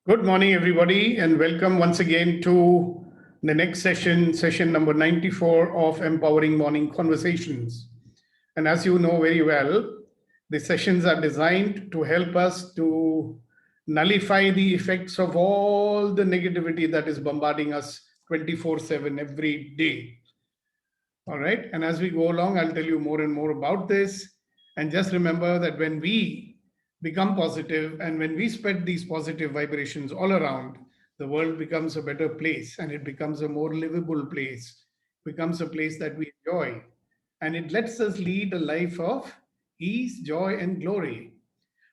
Good morning, everybody, and welcome once again to the next session, session number 94 of Empowering Morning Conversations. And as you know very well, the sessions are designed to help us to nullify the effects of all the negativity that is bombarding us 24/7 every day. All right. And as we go along, I'll tell you more and more about this. And just remember that when we become positive and when we spread these positive vibrations all around, the world becomes a better place and it becomes a more livable place, becomes a place that we enjoy. And it lets us lead a life of ease, joy, and glory.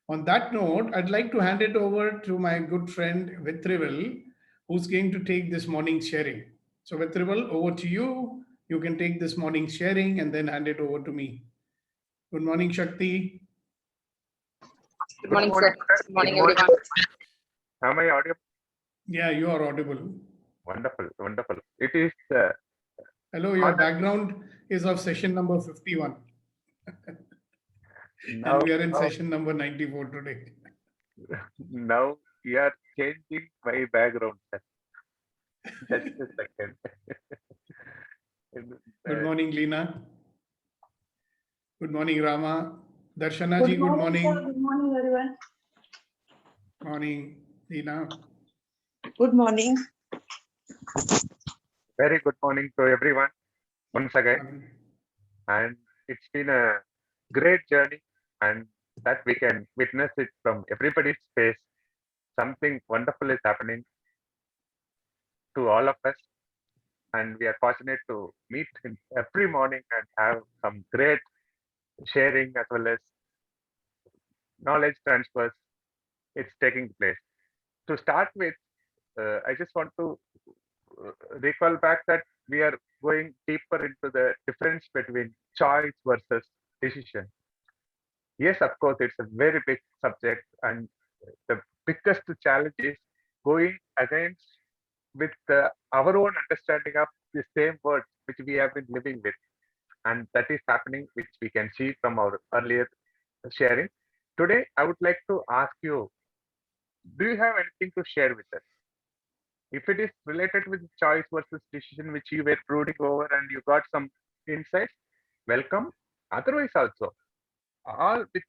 On that note, I'd like to hand it over to my good friend Vitrival, who's going to take this morning sharing. So, Vitrival, over to you. You can take this morning sharing and then hand it over to me. Good morning, Shakti. Good morning, morning, sir. sir. Good morning, Good morning. everyone. Am I audible? Yeah, you are audible. Wonderful, wonderful. It is Hello, your background is of session number 51. now, And we are in session number 94 today. now you are changing my background, sir. Just a second. Good morning, Leena. Good morning, Rama. Darshana ji, good morning. Sir. Good morning, everyone. Morning, Leena. Good morning. Very good morning to everyone once again. And it's been a great journey, and that we can witness it from everybody's face. Something wonderful is happening to all of us, and we are fortunate to meet every morning and have some great sharing as well as knowledge transfers. It's taking place. To start with, I just want to recall back that we are going deeper into the difference between choice versus decision. Yes, of course, it's a very big subject, and the biggest challenge is going against with our own understanding of the same words which we have been living with, and that is happening, which we can see from our earlier sharing. Today, I would like to ask you, do you have anything to share with us? If it is related with choice versus decision, which you were brooding over and you got some insights, welcome. Otherwise, also, all with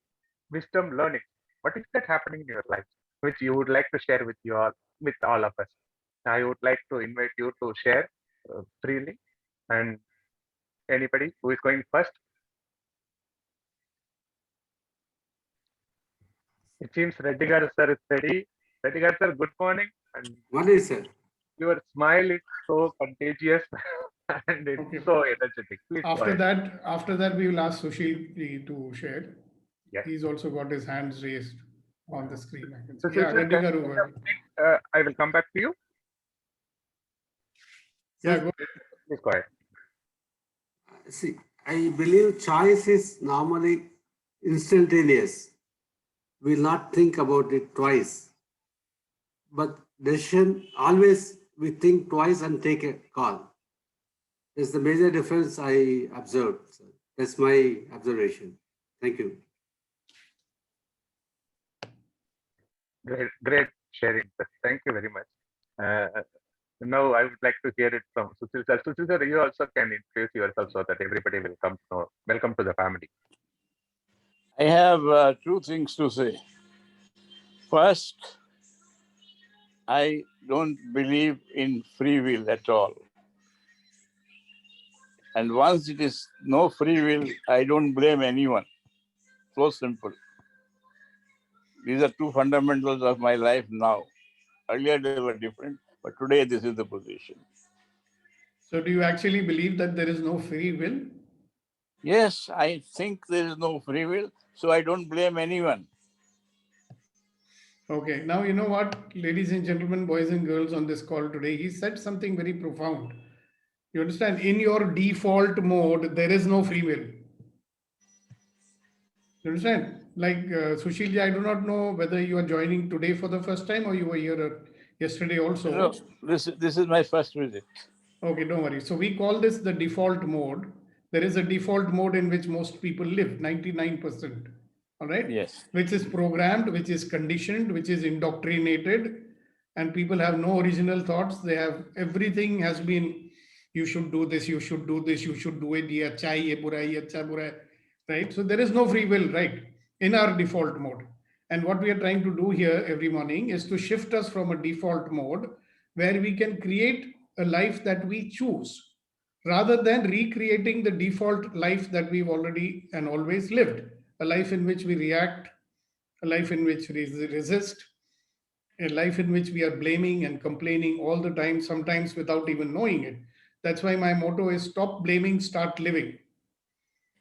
wisdom learning. What is that happening in your life, which you would like to share with all of us? I would like to invite you to share freely, and anybody who is going first. It seems Reddigar sir is ready. Reddigar sir, good morning. And Morning, sir. your smile is so contagious and it's Okay. so energetic. Please go After ahead. that, we will ask Sushil ji to share. Yes. He's also got his hands raised on the screen. I can see. So, Yeah, sir, Reddy can Garu, you go ahead. I will come back to you. Yeah, go Please go ahead. See, I believe choice is normally instantaneous. We'll not think about it twice. But decision, always we think twice and take a call. That's the major difference I observed. Sir. That's my observation. Thank you. Great sharing, sir. Thank you very much. Now I would like to hear it from Sushil sir. Sushil sir, you also can introduce yourself so that everybody will come to know. Welcome to the family. I have two things to say. First, I don't believe in free will at all. And once it is no free will, I don't blame anyone. So simple. These are two fundamentals of my life now. Earlier they were different, but today this is the position. So, do you actually believe that there is no free will? Yes, I think there is no free will, so I don't blame anyone. Okay, now you know what, ladies and gentlemen, boys and girls on this call today, he said something very profound. You understand? In your default mode, there is no free will. You understand? Like Sushil, I do not know whether you are joining today for the first time or you were here yesterday also. No, this is my first visit. Okay, don't worry. So we call this the default mode. There is a default mode in which most people live, 99%. All right? Yes. Which is programmed, which is conditioned, which is indoctrinated and people have no original thoughts. They have everything has been, you should do this, you should do this, you should do it, ye acha hai, ye bura hai, ye acha bura hai, right? So there is no free will, right, in our default mode. And what we are trying to do here every morning is to shift us from a default mode where we can create a life that we choose rather than recreating the default life that we've already and always lived, a life in which we react, a life in which we resist, a life in which we are blaming and complaining all the time, sometimes without even knowing it. That's why my motto is stop blaming, start living.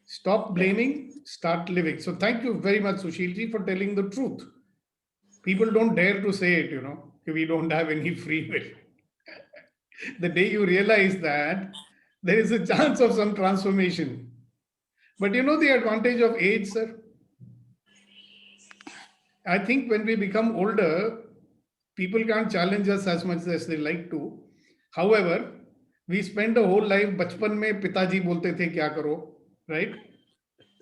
Stop blaming, start living. So thank you very much, Sushilji, for telling the truth. People don't dare to say it, we don't have any free will. The day you realize that, there is a chance of some transformation. But you know the advantage of age, sir? I think when we become older, people can't challenge us as much as they like to. However, we spend a whole life, बचपन में पिताजी बोलते थे क्या करो, right?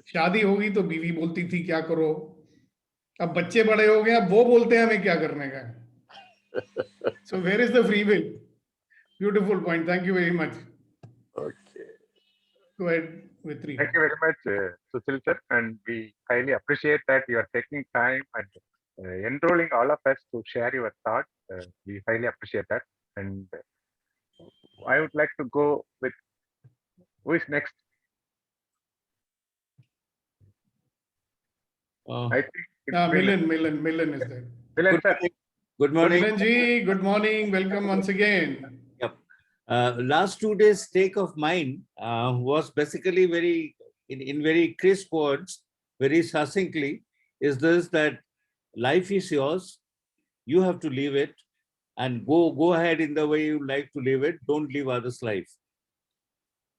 शादी होगी तो बीवी बोलती थी क्या करो. अब बच्चे बड़े हो गए, अब वो बोलते हैं हमें क्या करने का. So where is the free will? Beautiful point. Thank you very much. Okay. Go ahead with three. Thank you very much, Sushil sir, and we highly appreciate that you are taking time and enrolling all of us to share your thoughts. We highly appreciate that, and I would like to go with who is next. I think it's Milan is there. Milan sir. Good morning. Milan ji, good morning. Welcome once again. Yep. Last 2 days' take of mine was basically very, in very crisp words, very succinctly, is this: that life is yours, you have to live it, and go ahead in the way you like to live it. Don't live others' life.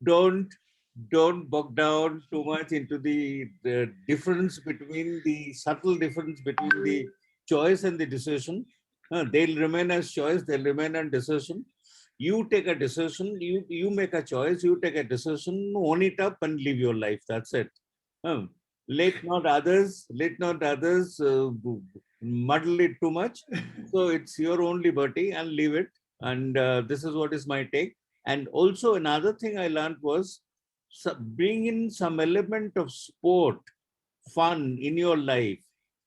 Don't bog down too much into the difference between the subtle difference between the choice and the decision. They'll remain as choice, they'll remain as decision. You take a decision, you make a choice, you take a decision, own it up and live your life. That's it. Let not others muddle it too much. So it's your own liberty and leave it. And this is what is my take. And also another thing I learned was bring in some element of sport, fun in your life,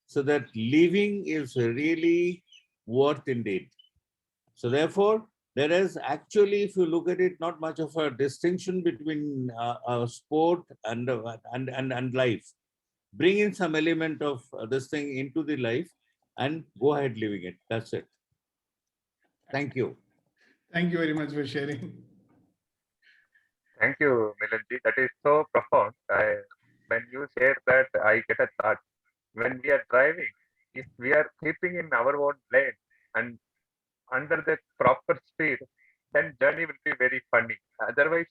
so that living is really worth indeed. So therefore, there is actually, if you look at it, not much of a distinction between sport and life. Bring in some element of this thing into the life and go ahead living it. That's it. Thank you. Thank you very much for sharing. Thank you, Milanji. That is so profound. When you share that, I get a thought. When we are driving, if we are keeping in our own lane and under the proper speed, then journey will be very funny. Otherwise,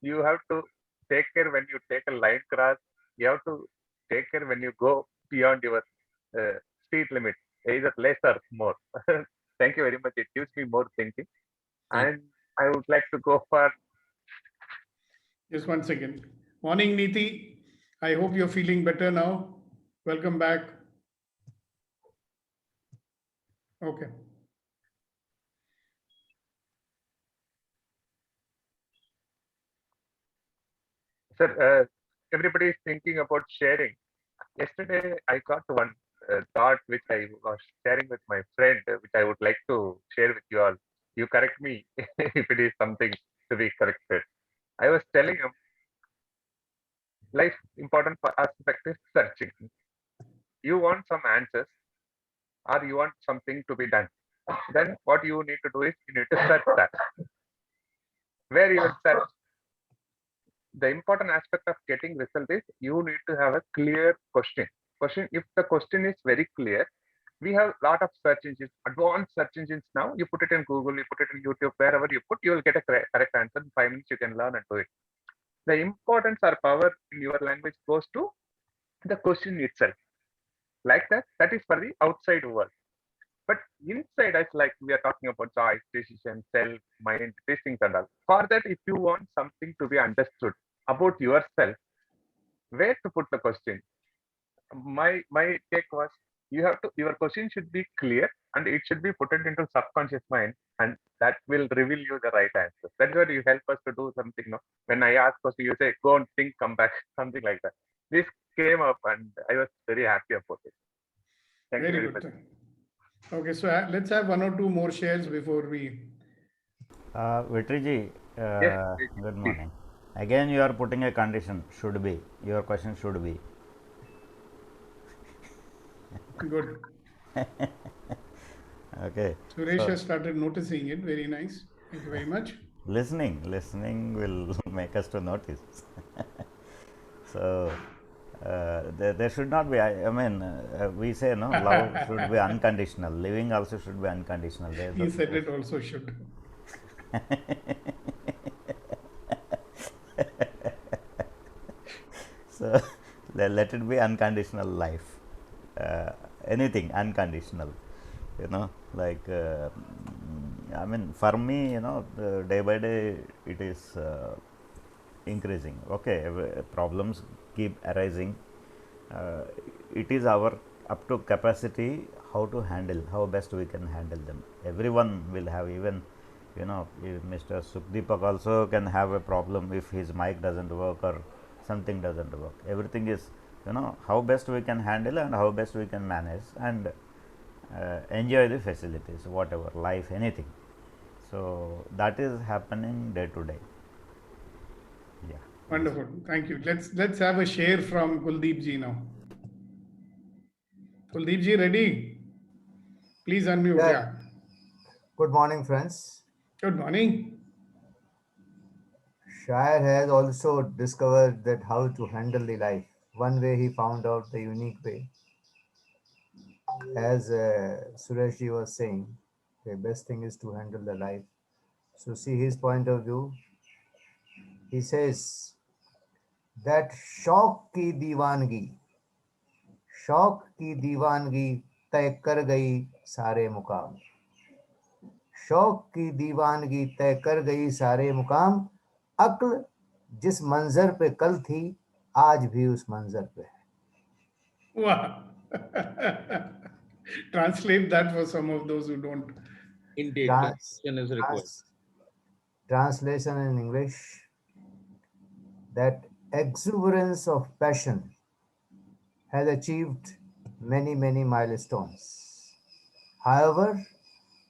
you have to take care when you take a line cross. You have to take care when you go beyond your speed limit, either less or more. Thank you very much. It gives me more thinking. And I would like to go for. Just 1 second. Morning, Neeti. I hope you're feeling better now. Welcome back. Okay. Sir, everybody is thinking about sharing. Yesterday, I got one thought which I was sharing with my friend, which I would like to share with you all. You correct me if it is something to be corrected. I was telling him, life important aspect is searching. You want some answers or you want something to be done. Then what you need to do is you need to search that. Where you will search. The important aspect of getting result is you need to have a clear question. If the question is very clear, we have a lot of search engines, advanced search engines now. You put it in Google, you put it in YouTube, wherever you put, you will get a correct answer. In 5 minutes, you can learn and do it. The importance or power in your language goes to the question itself. Like that is for the outside world. But inside us, like we are talking about choice, decision, self, mind, these things and all. For that, if you want something to be understood about yourself, where to put the question? My take was, you have to, your question should be clear and it should be put into subconscious mind, and that will reveal you the right answer. That's where you help us to do something. No? When I ask question, you say, go and think, come back, something like that. This came up and I was very happy about it. Thank you Very very much. good. Okay, so let's have one or two more shares before we. Vitriji, Yes, good please. morning. Again, you are putting a condition, should be. Your question should be. Good. Okay. Suresh So, has started noticing it. Very nice. Thank you very much. listening will make us to notice. So, there should not be, I mean, we say, no, love should be unconditional. Living also should be unconditional. He said it also should. So, let it be unconditional life. Anything unconditional, like I mean, for me, day by day it is increasing. Okay, problems keep arising. It is our up to capacity how to handle, how best we can handle them. Everyone will have, even if Mr. Sukhdeepak also can have a problem if his mic doesn't work or something doesn't work. Everything is, how best we can handle and how best we can manage and enjoy the facilities, whatever, life, anything. So that is happening day to day. Yeah. Wonderful. Thank you. Let's have a share from Kuldeep ji now. Kuldeep ji, ready? Please unmute. Yeah. Yeah. Good morning, friends. Good morning. Shire has also discovered that how to handle the life. One way he found out the unique way. As Suresh ji was saying, the best thing is to handle the life. So see his point of view. He says that शौक की दीवानगी तय कर गई सारे मुकाम. शौक की दीवानगी तय कर गई सारे मुकाम. अक्ल जिस मंजर पे कल थी आज भी उस मंजर पे है. Wow. Translate that for some of those who don't. Indeed, Trans- translation is required. Translation in English, that exuberance of passion has achieved many, many milestones. However,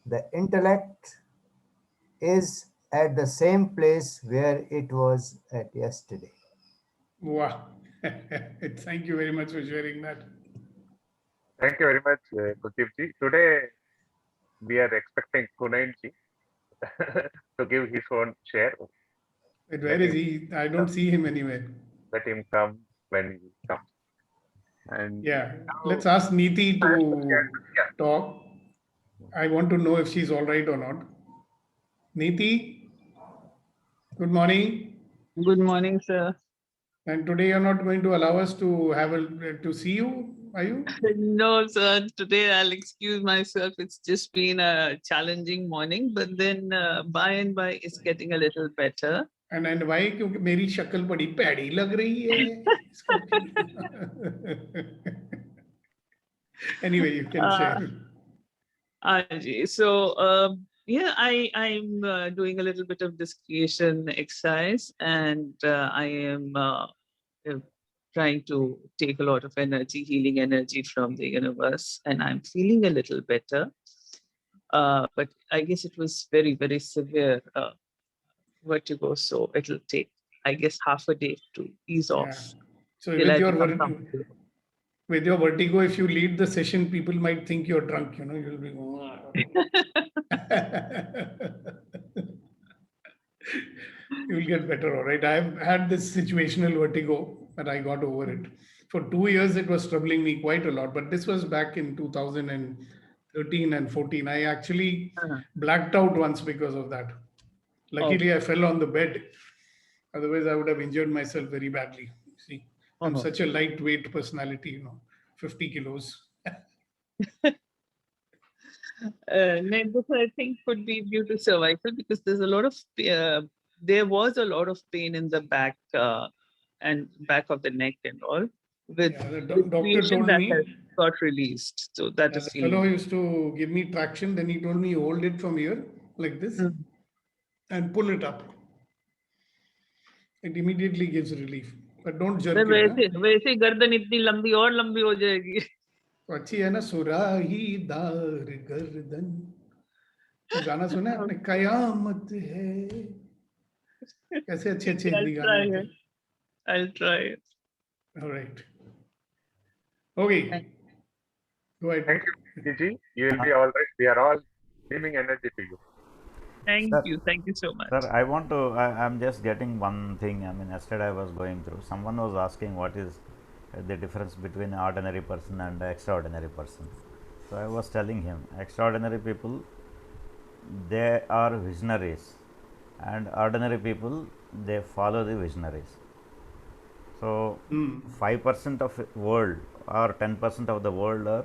the intellect is at the same place where it was at yesterday. Wow. Thank you very much for sharing that. Thank you very much, Kuldeep ji. Today, we are expecting Kunain ji to give his own share. But where is he? I don't see him anywhere. Let him come when he comes. And Yeah. Let's ask Neeti to Yeah. talk. I want to know if she's all right or not. Neeti, good morning. Good morning, sir. And today you're not going to allow us to have to see you, are you? No, sir. Today I'll excuse myself. It's just been a challenging morning, but then by and by it's getting a little better. And why? क्योंकि मेरी शक्ल बड़ी पैड़ी लग रही है. Anyway, you can share. So yeah, I'm doing a little bit of discretion exercise, and I am trying to take a lot of energy, healing energy from the universe, and I'm feeling a little better. But I guess it was very, very severe vertigo, so it'll take, I guess, half a day to ease Yeah. off. So till I become with your vertigo, if you lead the session, people might think you're drunk. You'll be. You'll get better, all right. I've had this situational vertigo, but I got over it. For 2 years, it was troubling me quite a lot. But this was back in 2013 and 14. I actually blacked out once because of that. Luckily, I fell on the bed. Otherwise, I would have injured myself very badly. See, I'm such a lightweight personality, 50 kilos. This I think could be due to cervical, because there's a lot of there was a lot of pain in the back and back of the neck and all. With Yeah, the doctor told me got released. So that is The fellow feeling. used to give me traction. Then he told me, hold it from here like this Mm. and pull it up. It immediately gives relief. But don't तो jerk it. वैसे वैसे ही गर्दन इतनी लंबी और लंबी हो जाएगी. तो अच्छी है ना, सुराही दार गर्दन. वो गाना सुना है आपने, कयामत है. कैसे अच्छे अच्छे I'll हिंदी गाने try होते it. I'll try it. हैं. All right. Okay. Go ahead. Thank you, Gigi. You will be all right. We are all beaming energy to you. Thank Sir. you. Thank you so much. Sir, I'm just getting one thing. I mean, yesterday I was going through, someone was asking what is the difference between an ordinary person and an extraordinary person. So I was telling him, extraordinary people, they are visionaries, and ordinary people, they follow the visionaries. So 5% of world or 10% of the world are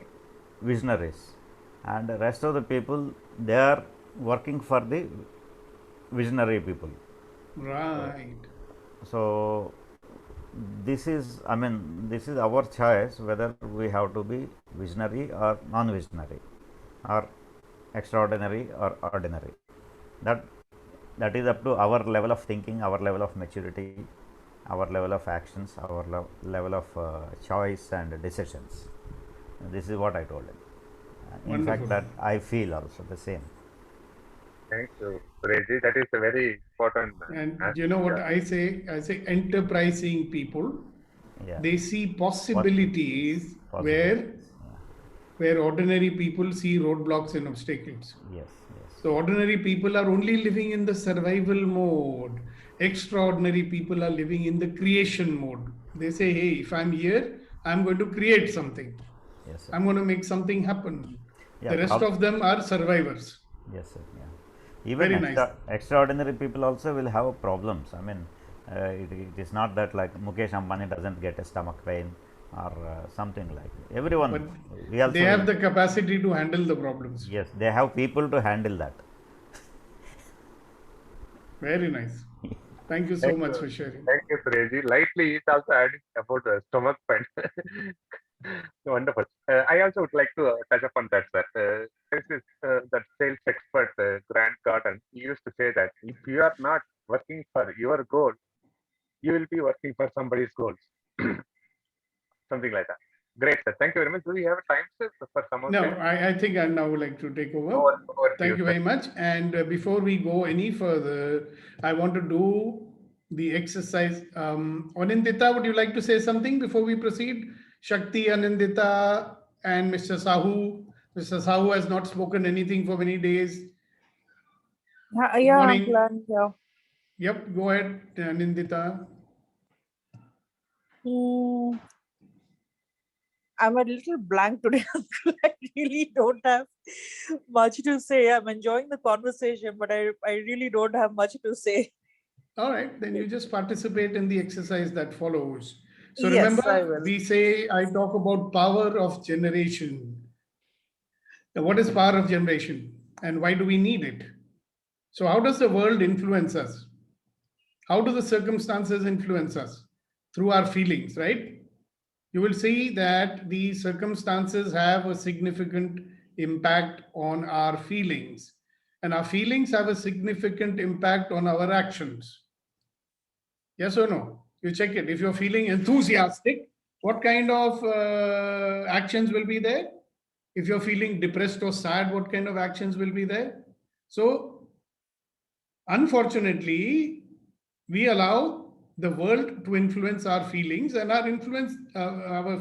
visionaries, and the rest of the people, they are working for the visionary people. Right. So this is, I mean, this is our choice whether we have to be visionary or non-visionary, or extraordinary or ordinary. That is up to our level of thinking, our level of maturity, our level of actions, our level of choice and decisions. This is what I told him. In Wonderful. fact, that I feel also the same. Thank you, Reggie. That is a very important. And aspect. you know what I say? I say enterprising people, Yeah. they see possibilities Possible. where ordinary people see roadblocks and obstacles. Yes, yes. So ordinary people are only living in the survival mode. Extraordinary people are living in the creation mode. They say, hey, if I'm here, I'm going to create something. Yes, sir. I'm going to make something happen. Yeah, The rest of them are survivors. Yes, sir. Yeah. Even Very nice. extraordinary people also will have problems. I mean, it is not that like Mukesh Ambani doesn't get a stomach pain or something like that. Everyone. But we also they have the capacity to handle the problems. Yes, they have people to handle that. Very nice. Thank you so Thank much you. for sharing. Thank you, Reggie. Lightly, he's also adding about the stomach pain. Wonderful. I also would like to touch upon that, sir. This is that sales expert, Grant Cardone. He used to say that if you are not working for your goal, you will be working for somebody's goals. Something like that. Great, sir. Thank you very much. Do we have time, sir, for some more? No, time? I think I'd now like to take over. Over to Thank you sir. very much. And before we go any further, I want to do the exercise. Anindita, would you like to say something before we proceed? Shakti, Anindita, and Mr. Sahu. Mr. Sahu has not spoken anything for many days. Yeah, morning. Plan, yeah. Yep, go ahead, Anindita. I'm a little blank today. I really don't have much to say. I'm enjoying the conversation, but I really don't have much to say. All right, then you just participate in the exercise that follows. So Yes, remember, I will. we say, I talk about power of generation. Now, what is power of generation and why do we need it? So how does the world influence us? How do the circumstances influence us? Through our feelings, right? You will see that the circumstances have a significant impact on our feelings, and our feelings have a significant impact on our actions. Yes or no? You check it. If you're feeling enthusiastic, what kind of actions will be there? If you're feeling depressed or sad, what kind of actions will be there? So, unfortunately, we allow the world to influence our feelings, and our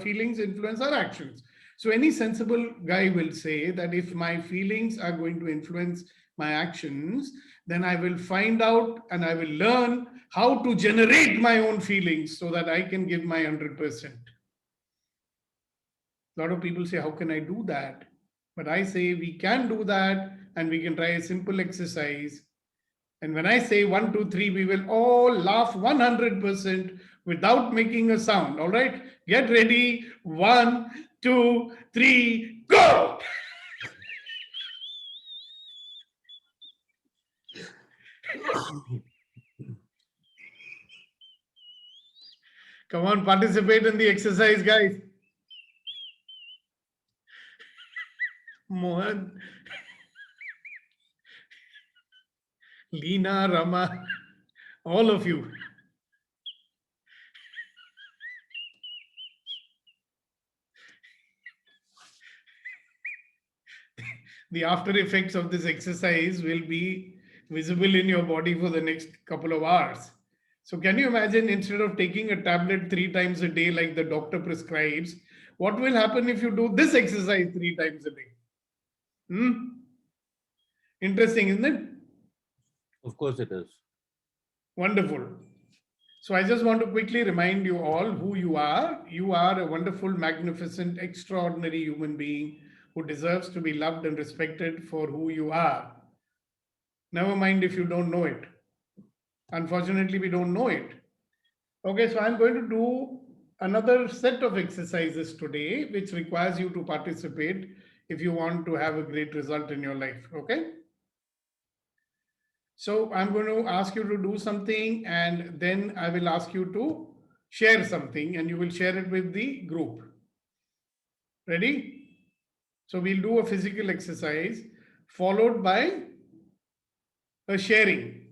feelings influence our actions. So any sensible guy will say that if my feelings are going to influence my actions, then I will find out and I will learn how to generate my own feelings so that I can give my 100%. A lot of people say, how can I do that? But I say we can do that, and we can try a simple exercise. And when I say 1, 2, 3, we will all laugh 100% without making a sound. All right? Get ready. 1, 2, 3, go! Come on, participate in the exercise, guys. Mohan, Leena, Rama, all of you. The after effects of this exercise will be visible in your body for the next couple of hours. So can you imagine, instead of taking a tablet 3 times a day like the doctor prescribes, what will happen if you do this exercise 3 times a day? Interesting, isn't it? Of course it is. Wonderful. So I just want to quickly remind you all who you are. You are a wonderful, magnificent, extraordinary human being who deserves to be loved and respected for who you are. Never mind if you don't know it. Unfortunately, we don't know it. Okay, so I'm going to do another set of exercises today, which requires you to participate if you want to have a great result in your life. Okay? So I'm going to ask you to do something, and then I will ask you to share something, and you will share it with the group. Ready? So we'll do a physical exercise followed by a sharing,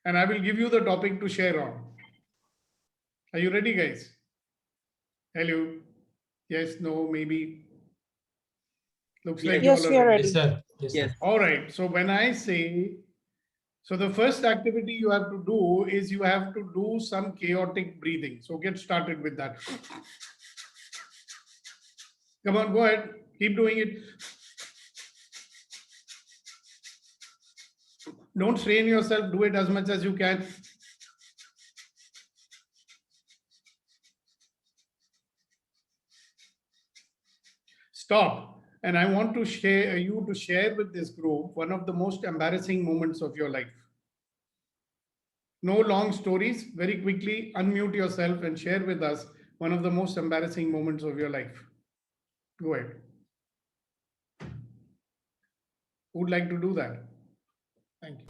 and I will give you the topic to share on. Are you ready, guys? Hello? Yes, no, maybe. Looks like Yes, you all we are ready. ready. Yes, sir. Yes, Yes. sir. All right. So when I say, so the first activity you have to do is you have to do some chaotic breathing. So get started with that. Come on, go ahead. Keep doing it. Don't strain yourself. Do it as much as you can. Stop. And I want to share you to share with this group one of the most embarrassing moments of your life. No long stories. Very quickly unmute yourself and share with us one of the most embarrassing moments of your life. Go ahead. Who would like to do that? Thank you.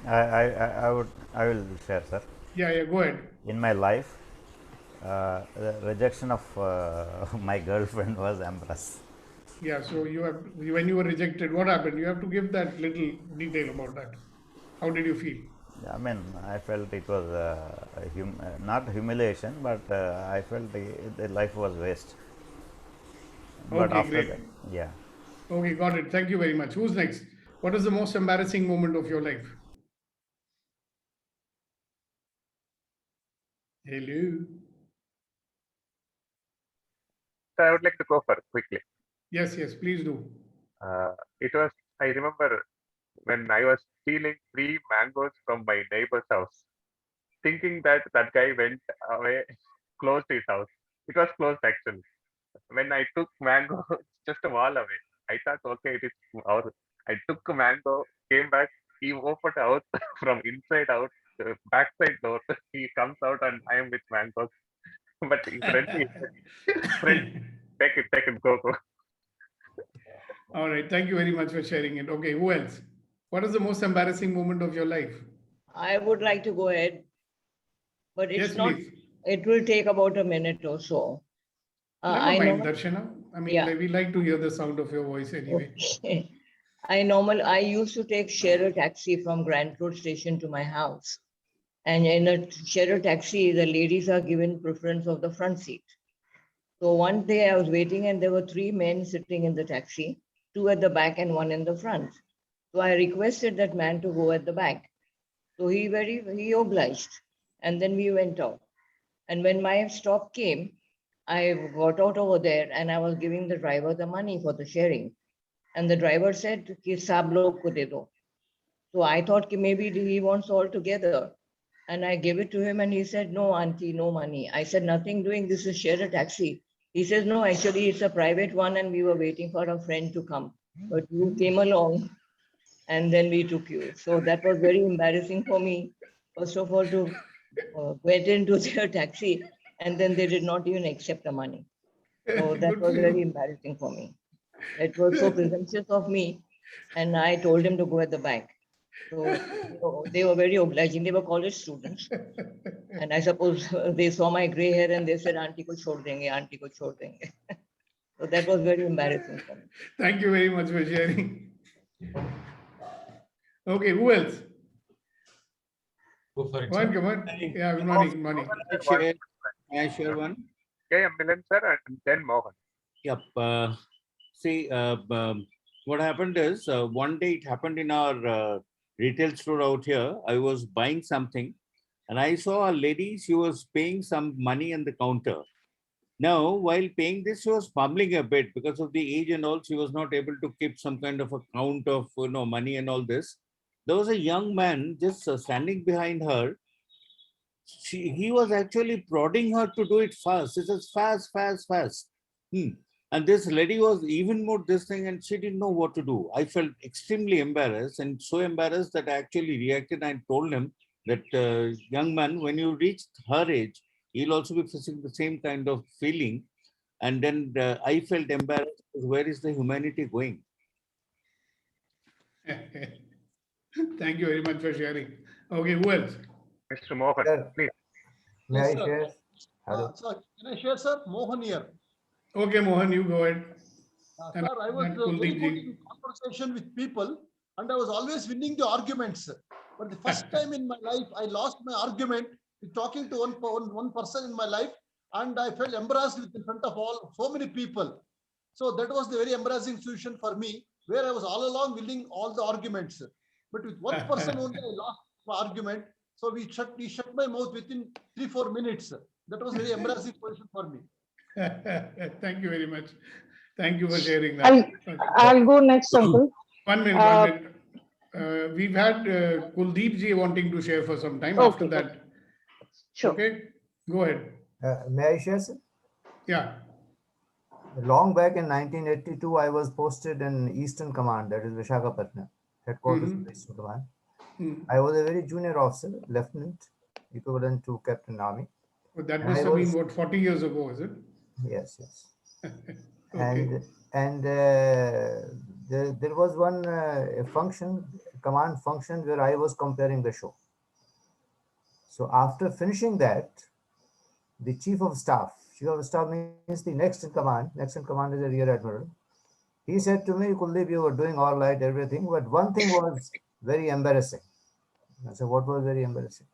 I will share, sir. Yeah, go ahead. In my life, the rejection of my girlfriend was embarrassing. Yeah, so you have, when you were rejected, what happened? You have to give that little detail about that. How did you feel? I mean, I felt it was not humiliation, but I felt the life was waste. But Okay, after great. that, yeah. Okay, got it. Thank you very much. Who's next? What is the most embarrassing moment of your life? Hello. So I would like to go for quickly. Yes, please do. It was, I remember when I was stealing 3 mangoes from my neighbor's house, thinking that that guy went away, closed his house. It was closed actually. When I took mango, just a wall away, I thought, okay, it is our. I took a mango, came back, he opened out from inside out, the backside door. He comes out and I am with mangoes. But he friendly, friend, take it, go. All right. Thank you very much for sharing it. Okay, who else? What is the most embarrassing moment of your life? I would like to go ahead, but it's Yes, not, please. it will take about a minute or so. Never mind, Darshana. I mean, Yeah. we like to hear the sound of your voice anyway. Okay. I used to take share a taxi from Grand Road station to my house. And in a share a taxi, the ladies are given preference of the front seat. So one day I was waiting and there were 3 men sitting in the taxi, 2 at the back and 1 in the front. So I requested that man to go at the back. So he obliged. And then we went out. And when my stop came, I got out over there and I was giving the driver the money for the sharing. And the driver said, "Ki sab log ko de do." So I thought ki maybe he wants all together. And I gave it to him and he said, "No, auntie, no money." I said, "Nothing doing, this is share a taxi." He says, "No, actually it's a private one and we were waiting for a friend to come. But you came along and then we took you." So that was very embarrassing for me. First of all, to get into their taxi and then they did not even accept the money. So that Good was for very you. embarrassing for me. It was so presumptuous of me. And I told him to go at the back. So they were very obliging. They were college students. And I suppose they saw my gray hair and they said, "Auntie ko chhod denge, auntie ko chhod denge." So that was very embarrassing for me. Thank you very much for sharing. Okay, who else? Go for it. Come on, Sir. come on. Yeah, good morning, good morning. Can I share one? Yeah, Milan sir, and then Mohan. Yep. See, what happened is one day it happened in our retail store out here. I was buying something and I saw a lady, she was paying some money on the counter. Now, while paying this, she was fumbling a bit because of the age and all. She was not able to keep some kind of a count of money and all this. There was a young man just standing behind her. He was actually prodding her to do it fast. He says, fast, fast, fast. And this lady was even more this thing and she didn't know what to do. I felt extremely embarrassed and so embarrassed that I actually reacted and told him that, young man, when you reach her age, he'll also be facing the same kind of feeling. And then I felt embarrassed. Where is the humanity going? Thank you very much for sharing. Okay, who else? Mr. Mohan, Sir. please. May I Yes, sir. share? Hello. Sir, can I share, sir? Mohan here. Okay, Mohan, you go ahead. And Sir, I was then very Kuldeep good ji. in conversation with people and I was always winning the arguments. But the first time in my life, I lost my argument with talking to one person in my life and I felt embarrassed in front of so many people. So that was the very embarrassing situation for me, where I was all along winning all the arguments. But with one person only, I lost my argument. So he shut my mouth within 3-4 minutes. That was very embarrassing position for me. Thank you very much. Thank you for sharing that. I'll go next, Uncle. 1 minute, 1 minute. We've had Kuldeep ji wanting to share for some time. After that. Sure. Okay, go ahead. May I share, sir? Yeah. Long back in 1982, I was posted in Eastern Command, that is Visakhapatnam, headquarters of the Eastern Command. I was a very junior officer, lieutenant, equivalent to Captain Army. But that must have been what, 40 years ago, is it? Yes, yes. Okay. And there was one function, command function, where I was comparing the show. So after finishing that, the chief of staff means the next in command is a rear admiral. He said to me, Kuldeep, you were doing all right, everything, but one thing was very embarrassing. I said, what was very embarrassing?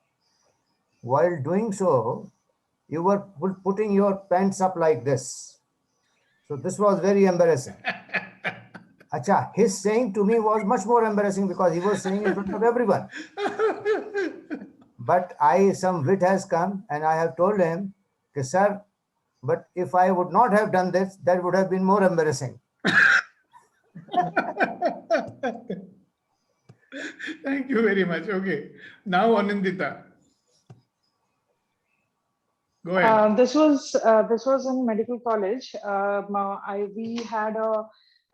While doing so, you were putting your pants up like this. So this was very embarrassing. Acha, his saying to me was much more embarrassing because he was saying in front of everyone. But some wit has come and I have told him, sir, but if I would not have done this, that would have been more embarrassing. Thank you very much. Okay. Now, Anindita. Go ahead. This was in medical college. We had a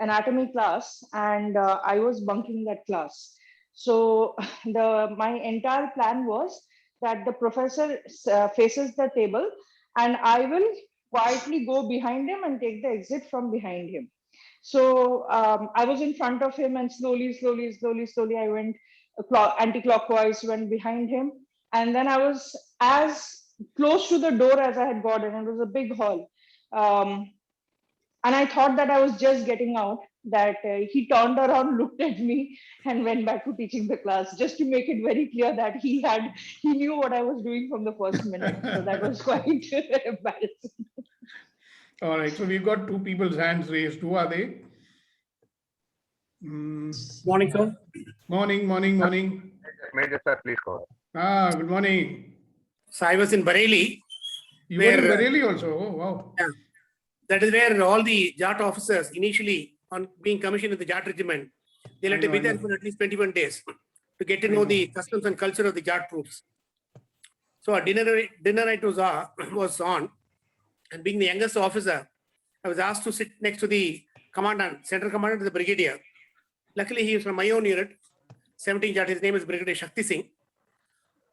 anatomy class, and I was bunking that class. So my entire plan was that the professor faces the table, and I will quietly go behind him and take the exit from behind him. So I was in front of him, and slowly I went anti-clockwise, went behind him, and then I was as close to the door as I had got, and it was a big hall. And I thought that I was just getting out, that he turned around, looked at me, and went back to teaching the class, just to make it very clear that he knew what I was doing from the first minute. So that was quite embarrassing. All right. So we've got two people's hands raised. Who are they? Morning, sir. Morning. Major sir, please go ahead. Good morning. So I was in Bareilly. You were in Bareilly also? Oh, wow. Yeah. That is where all the JAT officers initially, on being commissioned in the JAT regiment, they let to be there for at least 21 days to get to know the customs and culture of the JAT troops. So a dinner night was on, and being the youngest officer, I was asked to sit next to the commandant, central commandant of the brigadier. Luckily, he is from my own unit, 17 JAT. His name is Brigadier Shakti Singh.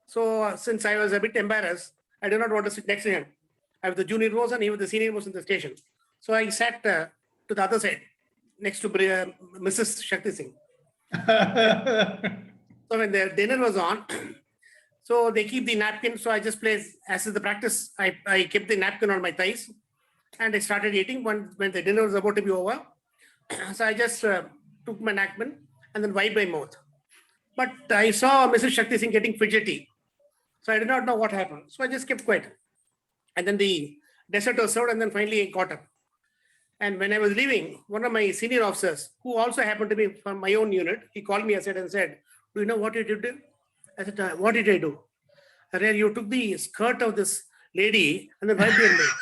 So since I was a bit embarrassed, I did not want to sit next to him. I was the junior most and he was the senior most in the station. So I sat to the other side, next to Mrs. Shakti Singh. So when the dinner was on, so they keep the napkin. So I just placed, as is the practice, I kept the napkin on my thighs. and I started eating when the dinner was about to be over. So I just took my napkin and then wiped my mouth. But I saw Mrs. Shakti Singh getting fidgety. So I did not know what happened. So I just kept quiet. And then the dessert was served, and then finally I got up. And when I was leaving, one of my senior officers, who also happened to be from my own unit, he called me aside and said, "Do you know what you did?" I said, "What did I do?" "Arey, you took the skirt of this lady and then wiped your mouth."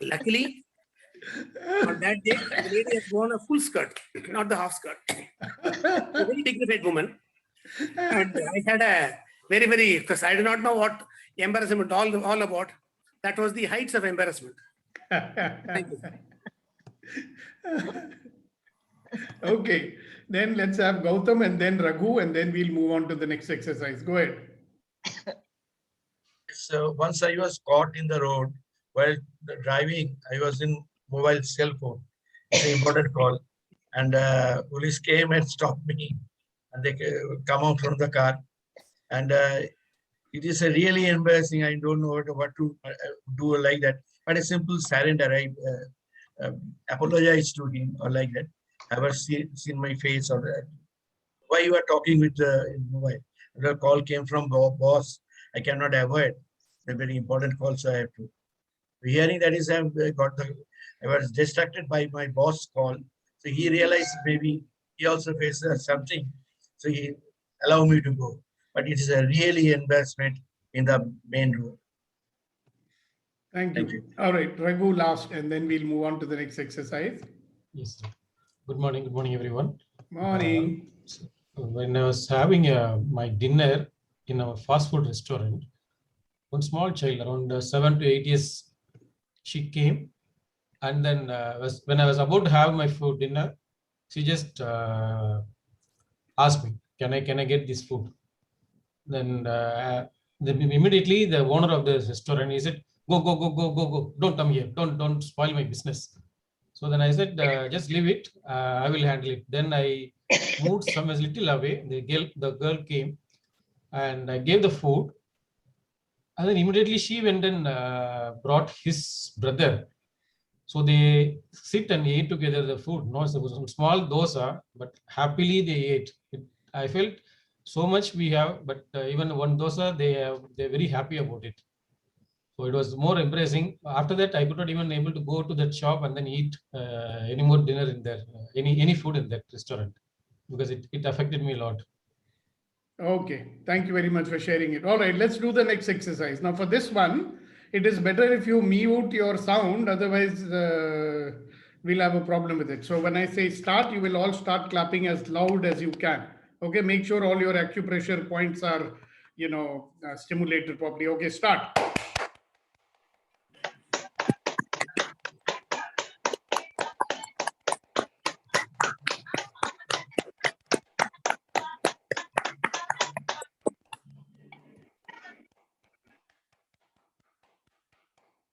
Luckily, on that day, the lady has worn a full skirt, not the half skirt. A very dignified woman. And I had a very, very, because I did not know what embarrassment all about. That was the heights of embarrassment. Thank you. Okay, then let's have Gautam and then Raghu, and then we'll move on to the next exercise. Go ahead. So once I was caught in the road while driving, I was in mobile cell phone. It's an important call. And police came and stopped me. And they come out from the car. And it is a really embarrassing. I don't know what to do like that. But a simple surrender. I apologize to him or like that. Ever seen my face or that? Why you are talking with the mobile? The call came from boss. I cannot avoid. A very important call, so I have to. Hearing that is, I was distracted by my boss call. So he realized maybe he also faces something. So he allowed me to go. But it is a really embarrassment in the main road. Thank you. All right, Raghu last, and then we'll move on to the next exercise. Yes, sir. Good morning, everyone. Morning. When I was having my dinner in our fast food restaurant, one small child around 7 to 8 years, she came, and then when I was about to have my food dinner, she just asked me, "Can I get this food?" Then immediately the owner of the restaurant, he said, "Go! Don't come here! Don't spoil my business." So then I said, "Just leave it. I will handle it." Then I moved some a little away. The girl came, and I gave the food. And then immediately she went and brought his brother. So they sit and ate together the food. No, it was some small dosa, but happily they ate. I felt so much we have, but even one dosa, they're very happy about it. So it was more embarrassing. After that, I could not even able to go to that shop and then eat any more dinner in there, any food in that restaurant, because it affected me a lot. Okay, thank you very much for sharing it. All right, let's do the next exercise. Now for this one, it is better if you mute your sound, otherwise we'll have a problem with it. So when I say start, you will all start clapping as loud as you can. Okay, make sure all your acupressure points are, stimulated properly. Okay, start.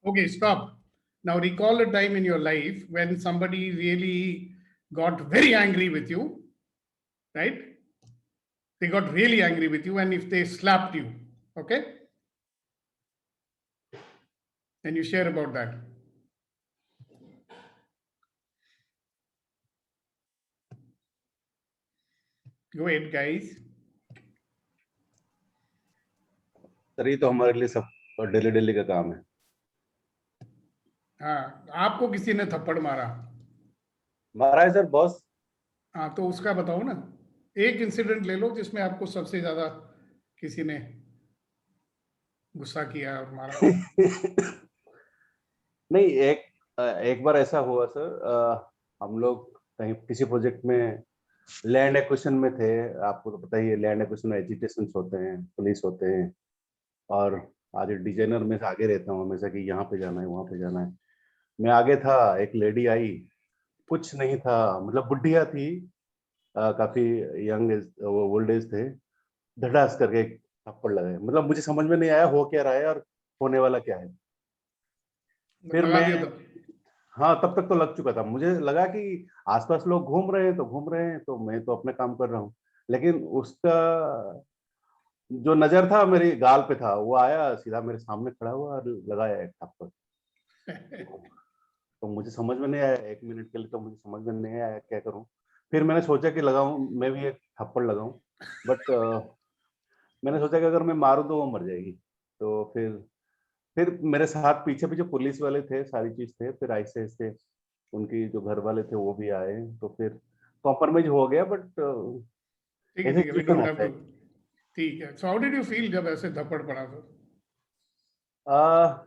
Okay, stop. Now recall a time in your life when somebody really got very angry with you, right? They got really angry with you, and if they slapped you, okay? And you share about that. Go ahead, guys. Sir ये तो हमारे लिए सब daily का काम है। हाँ, आपको किसी ने थप्पड़ मारा? मारा है सर बॉस। हाँ, तो उसका बताओ ना, एक इंसिडेंट ले लो जिसमें आपको सबसे ज्यादा किसी ने गुस्सा किया और मारा। नहीं, एक बार ऐसा हुआ सर, हम लोग कहीं किसी प्रोजेक्ट में लैंड एक्विजिशन में थे। आपको तो पता ही है, लैंड एक्विजिशन में एजिटेशंस होते हैं, पुलिस होते हैं, और आज डिजाइनर में आगे रहता हूँ हमेशा कि यहाँ पे जाना है, वहाँ पे जाना है। मैं आगे था, एक लेडी आई, कुछ नहीं था, मतलब बुढ़िया थी, काफी यंग ओल्ड एज थे, धड़ास करके थप्पड़ लगाए। मतलब मुझे समझ में नहीं आया हो क्या रहा है और होने वाला क्या है। फिर मैं, हाँ, तब तक तो लग चुका था। मुझे लगा कि आसपास लोग घूम रहे हैं तो मैं तो अपने काम कर रहा हूँ, लेकिन उसका जो नजर था मेरी गाल पे था, वो आया सीधा मेरे सामने खड़ा हुआ और लगाया एक थप्पड़। तो मुझे समझ में नहीं आया, 1 मिनट के लिए तो मुझे समझ में नहीं आया क्या करूं। फिर मैंने सोचा कि लगाऊं, मैं भी एक थप्पड़ लगाऊं, बट मैंने सोचा कि अगर मैं मारूं तो वो मर जाएगी। तो फिर मेरे साथ पीछे पीछे पुलिस वाले थे, सारी चीज थे। फिर ऐसे ऐसे उनकी जो घर वाले थे वो भी आए, तो फिर कॉम्प्रोमाइज हो गया। बट ठीक है, ऐसे ठीक है, वी सिचुएशन डोंट हैव आता टू। ठीक है, so how did you feel जब ऐसे थप्पड़ पड़ा तो? है।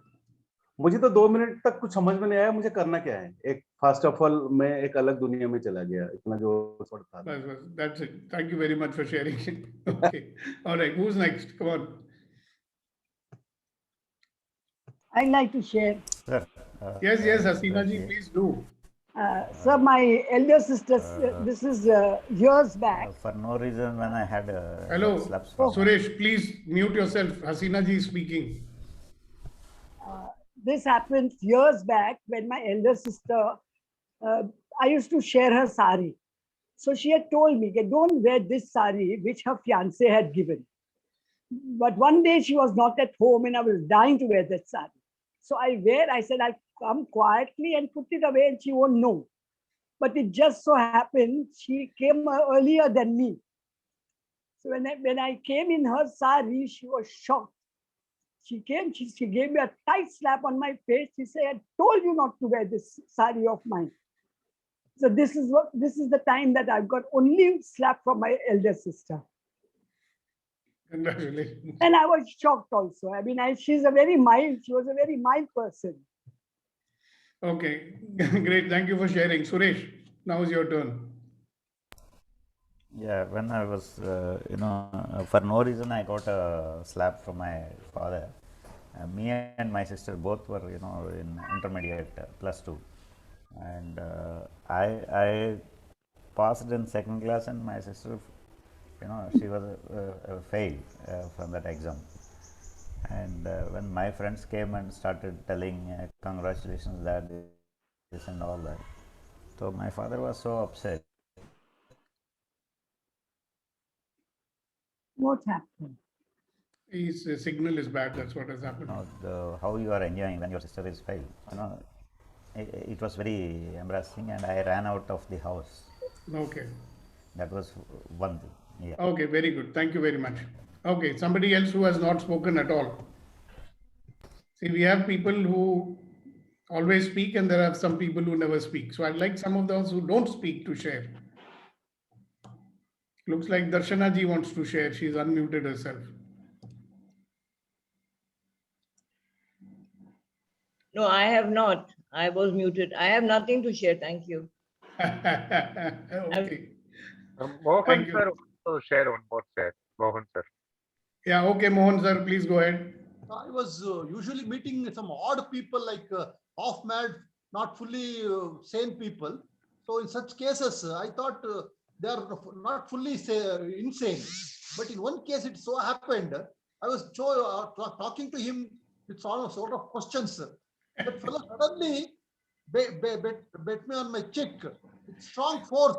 मुझे तो 2 मिनट तक कुछ समझ में नहीं आया मुझे करना क्या है। एक फर्स्ट ऑफ ऑल मैं एक अलग दुनिया में चला गया, इतना जो था। बस, that's it. Thank you very much for sharing it. Okay. All right, who's next? Come on. I'd like to share. Sir. Yes, Hasina ji, please do. Sir, my elder sister, this is years back. For no reason, when I had Hello, slaps from Suresh, please mute yourself. Hasina ji is speaking. This happened years back when my elder sister, I used to share her sari. So she had told me, don't wear this sari which her fiance had given. But one day she was not at home and I was dying to wear that sari. So I said, I'll come quietly and put it away and she won't know. But it just so happened, she came earlier than me. So when I came in her sari, she was shocked. She came, she gave me a tight slap on my face. She said, I told you not to wear this sari of mine. So this is the time that I've got only slap from my elder sister. Congratulations. And I was shocked also. I mean, she was a very mild person. Okay, great. Thank you for sharing. Suresh, now is your turn. Yeah, when I was, for no reason I got a slap from my father. Me and my sister both were, in intermediate +2, and I passed in second class, and my sister, she was a fail from that exam. And when my friends came and started telling congratulations, that this and all that, so my father was so upset. What happened? His signal is bad. That's what has happened. How you are enjoying when your sister is failed. It was very embarrassing, and I ran out of the house. Okay. That was one thing. Yeah. Okay, very good. Thank you very much. Okay, somebody else who has not spoken at all. See, we have people who always speak, and there are some people who never speak. So I'd like some of those who don't speak to share. Looks like Darshana ji wants to share. She's unmuted herself. No, I have not. I was muted. I have nothing to share. Thank you. Okay. Mohan Thank you. sir, also share one more share. Mohan sir. Yeah, okay, Mohan sir, please go ahead. I was usually meeting some odd people, like half mad, not fully sane people. So in such cases, I thought they are not fully insane. But in one case, it so happened, I was talking to him with sort of questions. That fellow suddenly bet me on my cheek with strong force.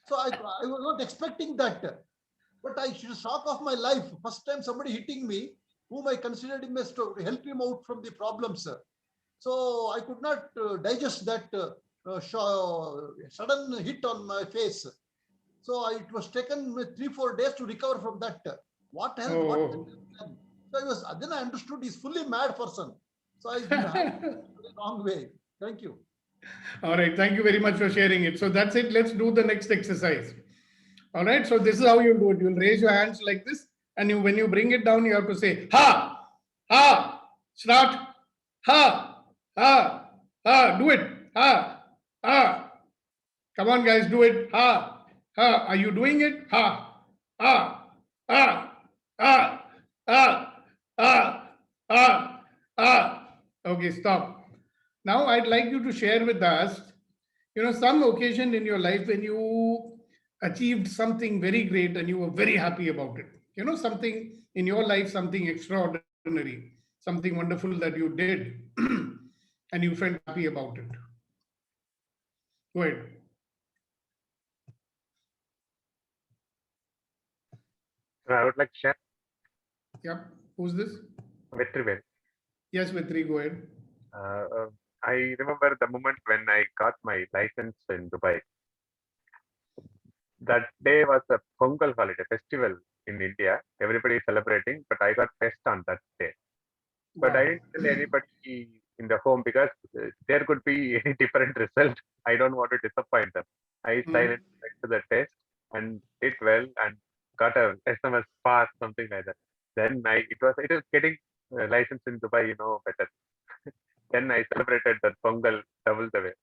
So I was not expecting that. But I should shock of my life. First time somebody hitting me, whom I considered him as to help him out from the problems. So I could not digest that sudden hit on my face. So it was taken me 3-4 days to recover from that. What hell? What hell? So then I understood he's fully mad person. So I had the wrong way. Thank you. All right, thank you very much for sharing it. So that's it. Let's do the next exercise. All right, so this is how you do it. You'll raise your hands like this, and when you bring it down, you have to say, ha, ha, start, ha, ha, ha, do it, ha, ha. Come on, guys, do it, ha, ha. Are you doing it? Ha, ha, ha, ha, ha, ha, ha, ha. Okay, stop. Now, I'd like you to share with us, some occasion in your life when you achieved something very great and you were very happy about it. Something in your life, something extraordinary, something wonderful that you did and you felt happy about it. Go ahead. I would like to share. Yep. Who's this? Vetrivel. Yes, Vetri, go ahead. I remember the moment when I got my license in Dubai. That day was a Pongal holiday festival in India. Everybody is celebrating, but I got pest on that day. But I didn't tell anybody in the home because there could be any different result. I don't want to disappoint them. I silently went to the test and did well and got a SMS pass, something like that. Then it was getting license in Dubai, better. Then I celebrated that Pongal double the way.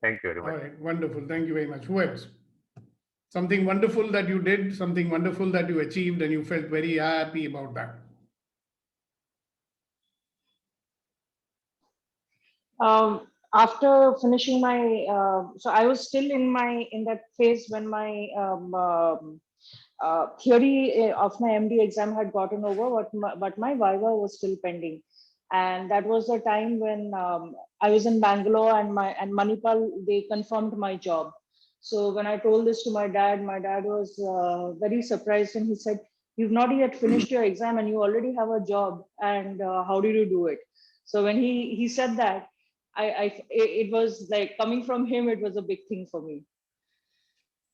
Thank you very much. All right, wonderful. Thank you very much. Who else? Something wonderful that you did, something wonderful that you achieved, and you felt very happy about that. After finishing my, so I was still in that phase when my theory of my MD exam had gotten over, but my Viva was still pending. And that was the time when I was in Bangalore and Manipal, they confirmed my job. So when I told this to my dad was very surprised, and he said, "You've not yet finished your exam and you already have a job, and how did you do it?" So when he said that, it was like coming from him, it was a big thing for me.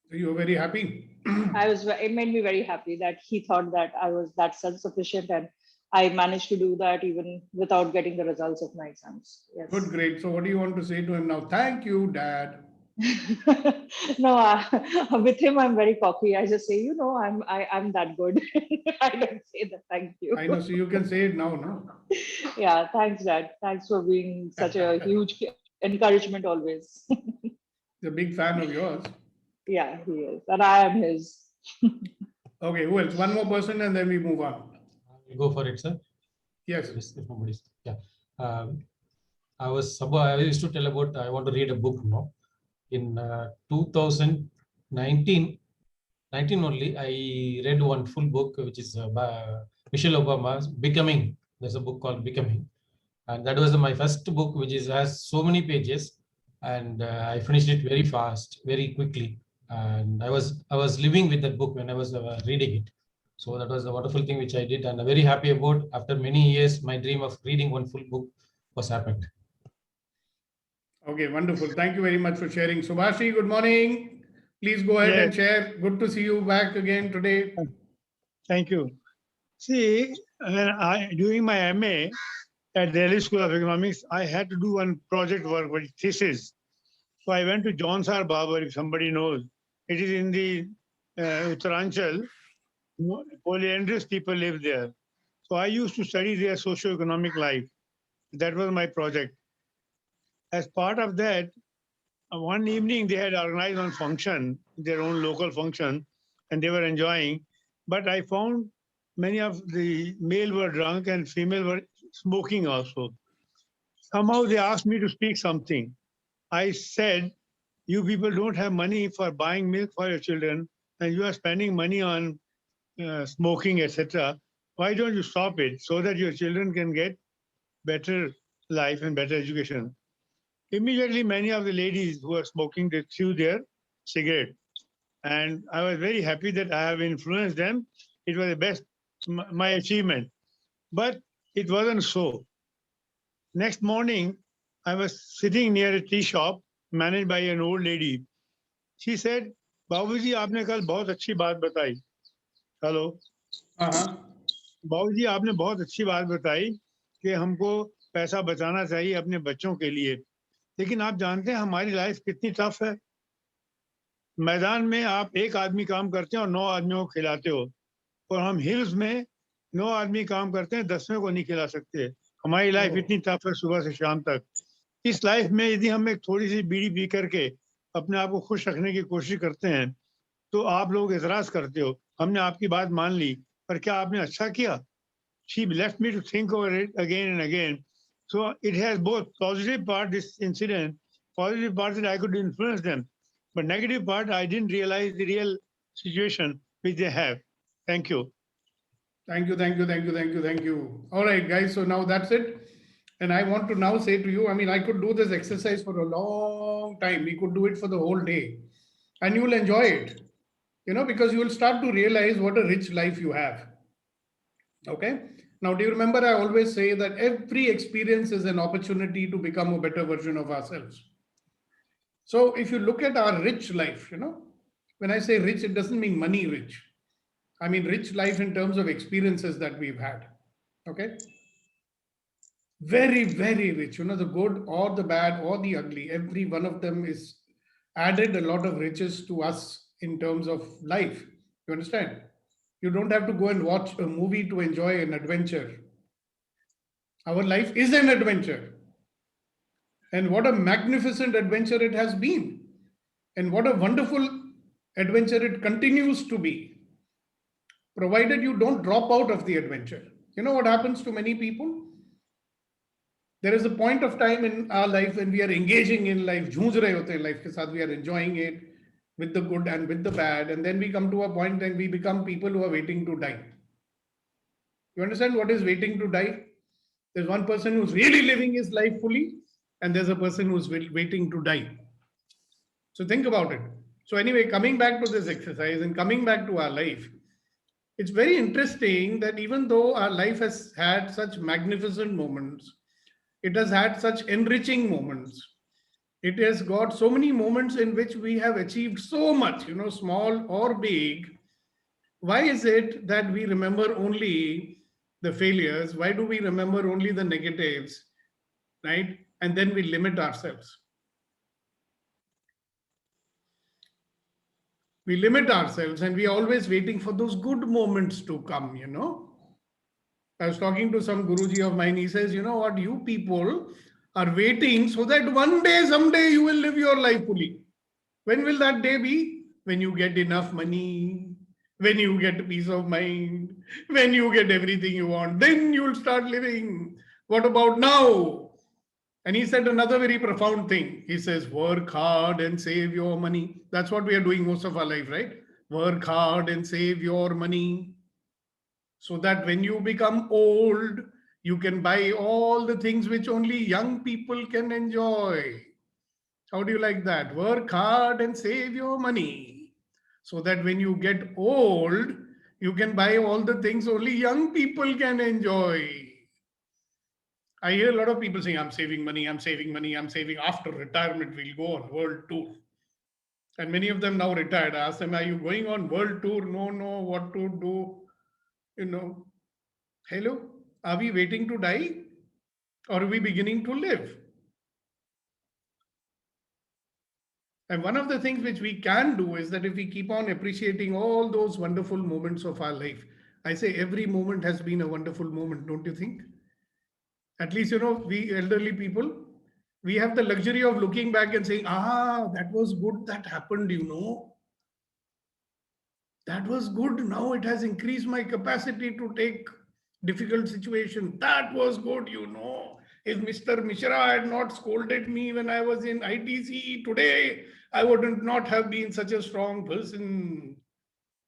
So you were very happy? It made me very happy that he thought that I was that self-sufficient, and I managed to do that even without getting the results of my exams. Yes. Good, great. So what do you want to say to him now? Thank you, Dad. No, with him, I'm very cocky. I just say, I'm that good. I don't say that. Thank you. I know, so you can say it now, no? Yeah, thanks, Dad. Thanks for being such a huge encouragement always. He's a big fan of yours. Yeah, he is. And I am his. Okay, who else? One more person and then we move on. Go for it, sir. Yes. If nobody's, yeah. I used to tell about, I want to read a book now. In 2019 only, I read one full book, which is by Michelle Obama's Becoming. There's a book called Becoming. And that was my first book, which has so many pages. And I finished it very fast, very quickly. And I was living with that book when I was reading it. So that was a wonderful thing which I did, and I'm very happy about. After many years, my dream of reading one full book was happened. Okay, wonderful. Thank you very much for sharing. Subhashi, good morning. Please go ahead and share. Good to see you back again today. Thank you. See, during my MA at Delhi School of Economics, I had to do one project work, with thesis. So I went to Jaunsar Babar, if somebody knows. It is in the Uttaranchal. Polyandrous people live there. So I used to study their socio-economic life. That was my project. As part of that, one evening they had organized one function, their own local function, and they were enjoying. But I found many of the male were drunk and female were smoking also. Somehow they asked me to speak something. I said, "You people don't have money for buying milk for your children, and you are spending money on smoking, etc. Why don't you stop it so that your children can get better life and better education?" Immediately, many of the ladies who are smoking, they threw their cigarette. And I was very happy that I have influenced them. It was the best, my achievement. But it wasn't so. Next morning, I was sitting near a tea shop managed by an old lady. She said, "Babuji, आपने कल बहुत अच्छी बात बताई." Hello. बाबूजी, आपने बहुत अच्छी बात बताई कि हमको पैसा बचाना चाहिए अपने बच्चों के लिए, लेकिन आप जानते हैं हमारी लाइफ कितनी टफ है। मैदान में आप एक आदमी काम करते हैं और 9 आदमियों को खिलाते हो, और हम हिल्स में 9 आदमी काम करते हैं, 10वें को नहीं खिला सकते। हमारी लाइफ इतनी टफ है सुबह से शाम तक। इस लाइफ में यदि हम एक थोड़ी सी बीड़ी पी करके अपने आप को खुश रखने की कोशिश करते हैं तो आप लोग एतराज करते हो। हमने आपकी बात मान ली, पर क्या आपने अच्छा किया? She left me to think over it again and again. So it has both positive part, this incident, positive part that I could influence them, but negative part, I didn't realize the real situation which they have. Thank you. Thank you, thank you, thank you, thank you, thank you. All right, guys, so now that's it. And I want to now say to you, I mean, I could do this exercise for a long time. We could do it for the whole day. And you will enjoy it, because you will start to realize what a rich life you have. Okay. Now, do you remember I always say that every experience is an opportunity to become a better version of ourselves. So if you look at our rich life, when I say rich, it doesn't mean money rich. I mean rich life in terms of experiences that we've had. Okay. Very, very rich, the good or the bad or the ugly, every one of them is added a lot of riches to us in terms of life. You understand? You don't have to go and watch a movie to enjoy an adventure. Our life is an adventure. And what a magnificent adventure it has been. And what a wonderful adventure it continues to be, provided you don't drop out of the adventure. You know what happens to many people? There is a point of time in our life when we are engaging in life, जूझ रहे होते हैं life के साथ, we are enjoying it with the good and with the bad, and then we come to a point and we become people who are waiting to die. You understand what is waiting to die? There's one person who's really living his life fully, and there's a person who's waiting to die. So think about it. So anyway, coming back to this exercise and coming back to our life, it's very interesting that even though our life has had such magnificent moments, it has had such enriching moments. It has got so many moments in which we have achieved so much, small or big. Why is it that we remember only the failures? Why do we remember only the negatives, right? And then we limit ourselves. We limit ourselves and we are always waiting for those good moments to come, I was talking to some Guruji of mine. He says, you know what, you people are waiting so that one day, someday you will live your life fully. When will that day be? When you get enough money, when you get peace of mind, when you get everything you want, then you'll start living. What about now? And he said another very profound thing. He says, work hard and save your money. That's what we are doing most of our life, right? Work hard and save your money, so that when you become old, you can buy all the things which only young people can enjoy. How do you like that? Work hard and save your money, so that when you get old, you can buy all the things only young people can enjoy. I hear a lot of people saying, I'm saving money, I'm saving money, I'm saving. After retirement, we'll go on world tour. And many of them now retired. I ask them, are you going on world tour? No, what to do? Hello, are we waiting to die or are we beginning to live? And one of the things which we can do is that if we keep on appreciating all those wonderful moments of our life, I say every moment has been a wonderful moment, don't you think? At least, we elderly people, we have the luxury of looking back and saying, that was good, that happened, That was good. Now it has increased my capacity to take difficult situations. That was good, If Mr. Mishra had not scolded me when I was in ITC today, I would not have been such a strong person.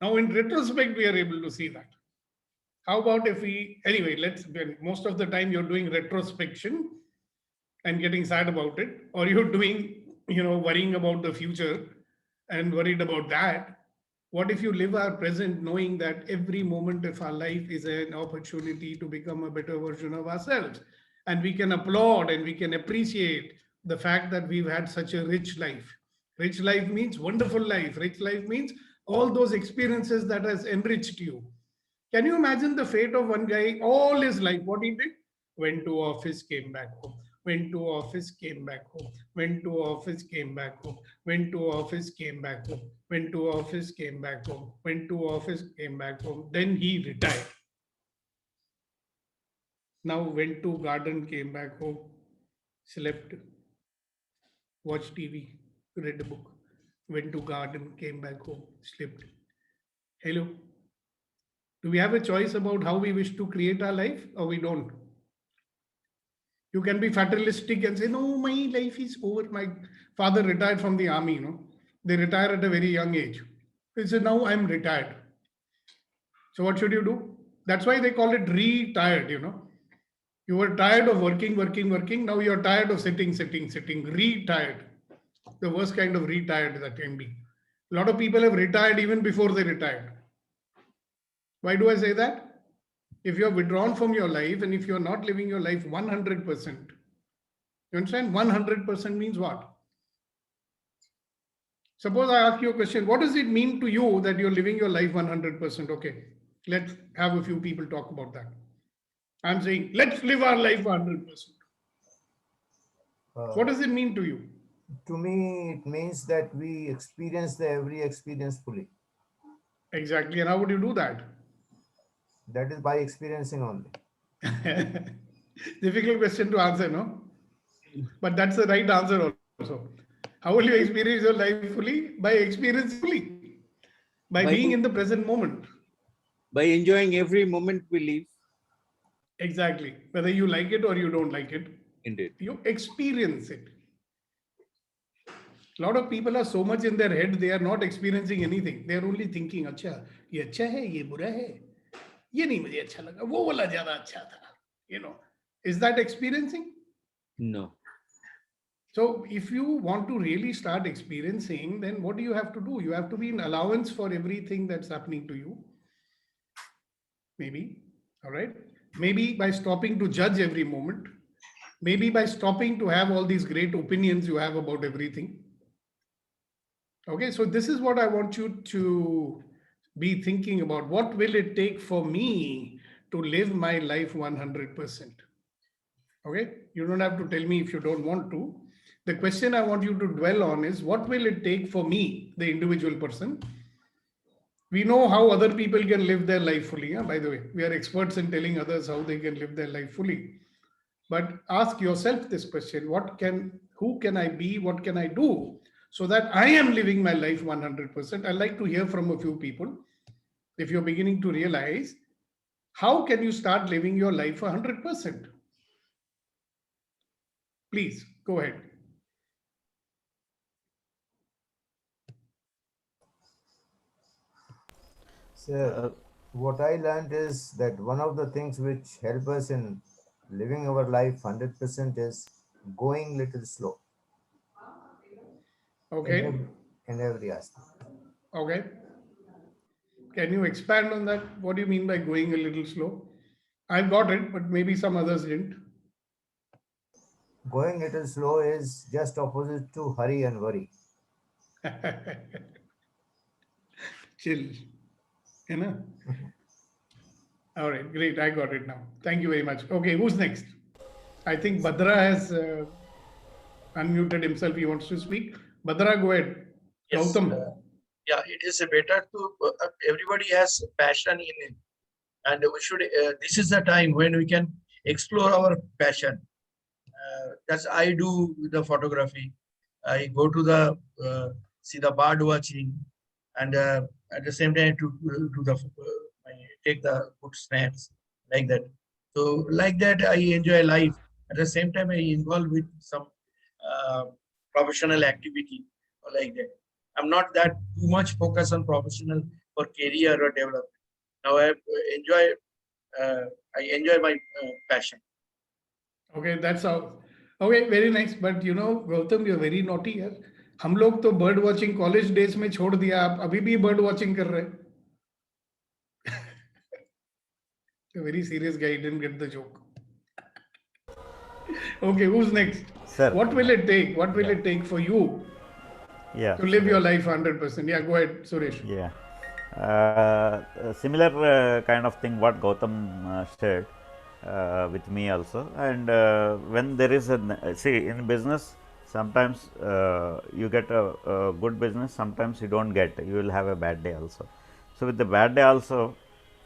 Now, in retrospect, we are able to see that. How about if most of the time you're doing retrospection and getting sad about it, or you're doing, worrying about the future and worried about that. What if you live our present knowing that every moment of our life is an opportunity to become a better version of ourselves? And we can applaud and we can appreciate the fact that we've had such a rich life. Rich life means wonderful life. Rich life means all those experiences that has enriched you. Can you imagine the fate of one guy, all his life, what he did? Went to office, came back home. Went to office, came back home. Went to office, came back home. Went to office, came back home. Went to office, came back home. Went to office, came back home. Then he retired. Now went to garden, came back home, slept, watched TV, read a book. Went to garden, came back home, slept. Hello. Do we have a choice about how we wish to create our life or we don't? You can be fatalistic and say, no, my life is over. My father retired from the army, They retire at a very young age. They say, now I'm retired. So what should you do? That's why they call it retired, You were tired of working. Now you're tired of sitting. Retired. The worst kind of retired that can be. A lot of people have retired even before they retired. Why do I say that? If you're withdrawn from your life and if you're not living your life 100%, you understand? 100% means what? Suppose I ask you a question, what does it mean to you that you're living your life 100%? Okay, let's have a few people talk about that. I'm saying, let's live our life 100%. What does it mean to you? To me, it means that we experience every experience fully. Exactly. And how would you do that? That is by experiencing only. Difficult question to answer, no? But that's the right answer also. How will you experience your life fully? By experience fully. By being in the present moment. By enjoying every moment we live. Exactly. Whether you like it or you don't like it. Indeed. You experience it. A lot of people are so much in their head, they are not experiencing anything. They are only thinking, अच्छा, ये अच्छा है, ये बुरा है, ये नहीं मुझे अच्छा लगा, वो वाला ज़्यादा अच्छा था. You know, is that experiencing? No. So if you want to really start experiencing, then what do you have to do? You have to be in allowance for everything that's happening to you. Maybe, all right? Maybe by stopping to judge every moment. Maybe by stopping to have all these great opinions you have about everything. Okay, so this is what I want you to be thinking about. What will it take for me to live my life 100%? Okay, you don't have to tell me if you don't want to. The question I want you to dwell on is, what will it take for me, the individual person? We know how other people can live their life fully. By the way, we are experts in telling others how they can live their life fully. But ask yourself this question, who can I be? What can I do so that I am living my life 100%? I'd like to hear from a few people. If you're beginning to realize, how can you start living your life 100%? Please, go ahead. So, what I learned is that one of the things which help us in living our life 100% is going little slow. Okay. In every aspect. Okay. Can you expand on that? What do you mean by going a little slow? I got it, but maybe some others didn't. Going little slow is just opposite to hurry and worry. Chill. You know? All right, great. I got it now. Thank you very much. Okay, who's next? I think Badra has unmuted himself. He wants to speak. Badra, go ahead. Yes, Gautam. Yeah, it is better to, everybody has passion in it. And we should, this is the time when we can explore our passion. That's I do with the photography. I go to the, see the bird watching, and at the same time to do the, I take the good snaps like that. So like that, I enjoy life. At the same time, I involve with some professional activity like that. I'm not that too much focused on professional for career or development. Now I enjoy my passion. Okay, that's how. Okay, very nice. But you know, Gautam, you're very naughty यार. हम लोग तो bird watching college days में छोड़ दिया, आप अभी भी बर्ड वॉचिंग कर रहे हैं. A very serious guy, didn't get the joke. Okay, who's next? Sir. What will it take? What will it take for you to live your life 100%? Yeah, go ahead, Suresh. Yeah. Similar kind of thing what Gautam said with me also. And when there is a, see, in business, sometimes you get a good business, sometimes you don't get, you will have a bad day also. So with the bad day also,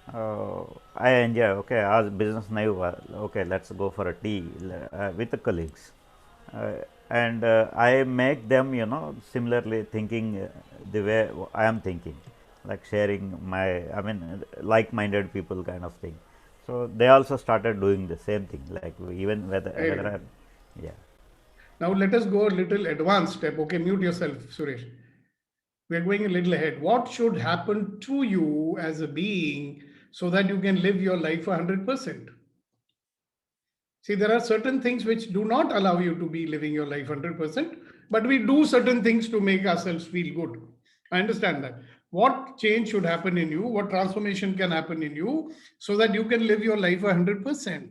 I enjoy, okay, as business nahi hua, okay, let's go for a tea with the colleagues. And I make them, you know, similarly thinking the way I am thinking, like sharing my, I mean, like-minded people kind of thing. So they also started doing the same thing, like even whether yeah. Now let us go a little advanced step. Okay, mute yourself, Suresh. We are going a little ahead. What should happen to you as a being so that you can live your life 100%? See, there are certain things which do not allow you to be living your life 100%, but we do certain things to make ourselves feel good. I understand that. what change should happen in you, what transformation can happen in you so that you can live your life 100%.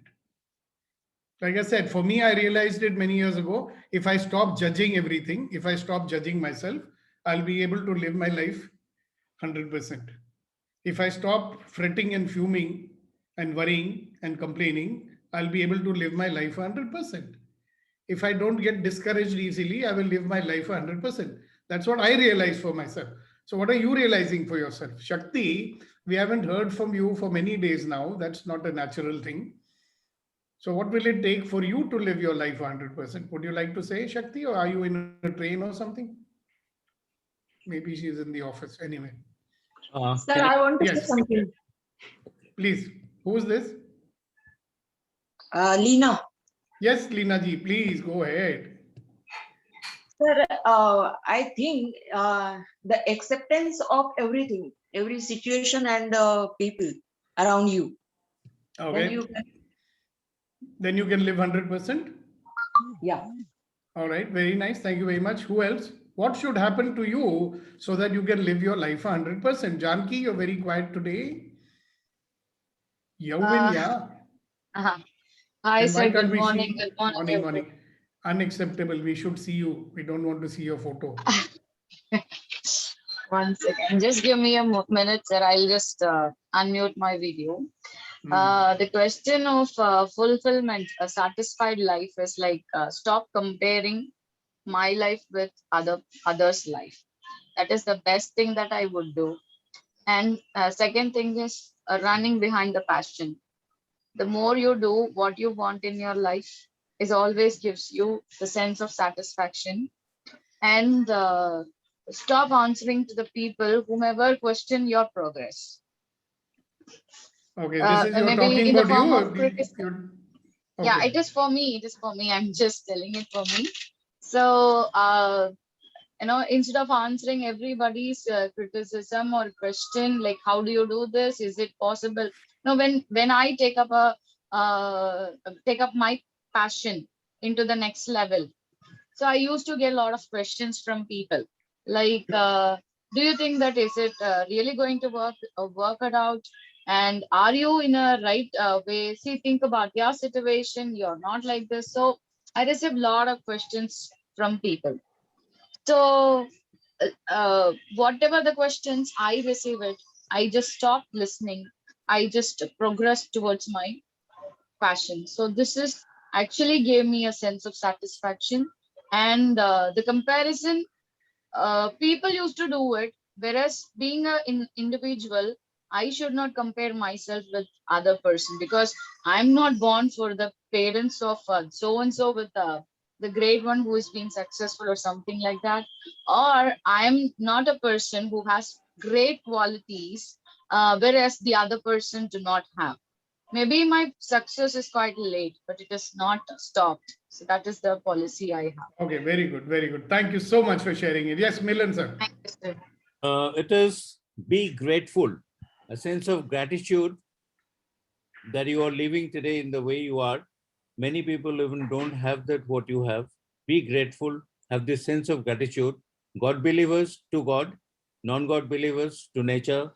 Like I said, for me, I realized it many years ago. If I stop judging everything, if I stop judging myself, I'll be able to live my life 100%. If I stop fretting and fuming and worrying and complaining, I'll be able to live my life 100%. If I don't get discouraged easily, I will live my life 100%. That's what I realize for myself. So what are you realizing for yourself? Shakti, we haven't heard from you for many days now. That's not a natural thing. So what will it take for you to live your life 100%? Would you like to say, Shakti, or are you in a train or something? Maybe she's in the office. Anyway. Sir, I want to say Yes. something. Please. Who's this? Leena. Yes, Leena ji, please go ahead. Sir, I think the acceptance of everything, every situation and people around you. Okay. Then you can live 100%? Yeah. All right. Very nice. Thank you very much. Who else? What should happen to you so that you can live your life 100%? Janki, you're very quiet today. Yovin, yeah. Hi, Then why sir. can't Good we morning. see? Good morning, Morning, everyone. morning. Unacceptable. We should see you. We don't want to see your photo. One second. Just give me a minute, sir. I'll just unmute my video. The question of fulfillment, a satisfied life is like stop comparing my life with others' life. That is the best thing that I would do. And second thing is running behind the passion. The more you do what you want in your life, is always gives you the sense of satisfaction. And stop answering to the people whomever question your progress. Okay, this is you're Maybe talking in the about form you. of criticism. Yeah, Okay. it is for me. It is for me. I'm just telling it for me. So, instead of answering everybody's criticism or question, like, how do you do this? Is it possible? No, when I take up my passion into the next level. So I used to get a lot of questions from people like, do you think that is it really going to work it out? And are you in a right way? See, think about your situation. You're not like this. So I received a lot of questions from people. So whatever the questions I receive it, I just stopped listening. I just progressed towards my passion. So this is actually gave me a sense of satisfaction. And the comparison, people used to do it, whereas being an individual, I should not compare myself with other person because I'm not born for the parents of so and so with the great one who is being successful or something like that, or I'm not a person who has great qualities, whereas the other person do not have. Maybe my success is quite late, but it is not stopped. So that is the policy I have. Okay, very good, very good. Thank you so much for sharing it. Yes, Milan sir. It is be grateful, a sense of gratitude that you are living today in the way you are. Many people even don't have that what you have. Be grateful, have this sense of gratitude. God believers to God, non-God believers to nature,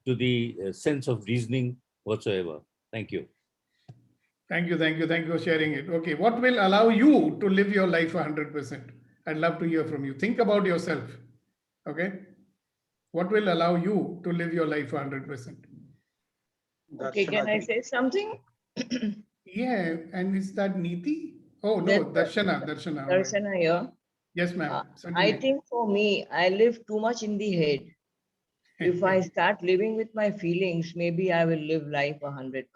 to the sense of reasoning whatsoever. Thank you. Thank you, thank you, thank you for sharing it. Okay, what will allow you to live your life 100%? I'd love to hear from you. Think about yourself. Okay, what will allow you to live your life 100%? Okay, can I say something? Yeah, and is that Neeti? Oh no, Darshana. All right. Darshana here. Yes, ma'am. I think for me, I live too much in the head. If I start living with my feelings, maybe I will live life 100%.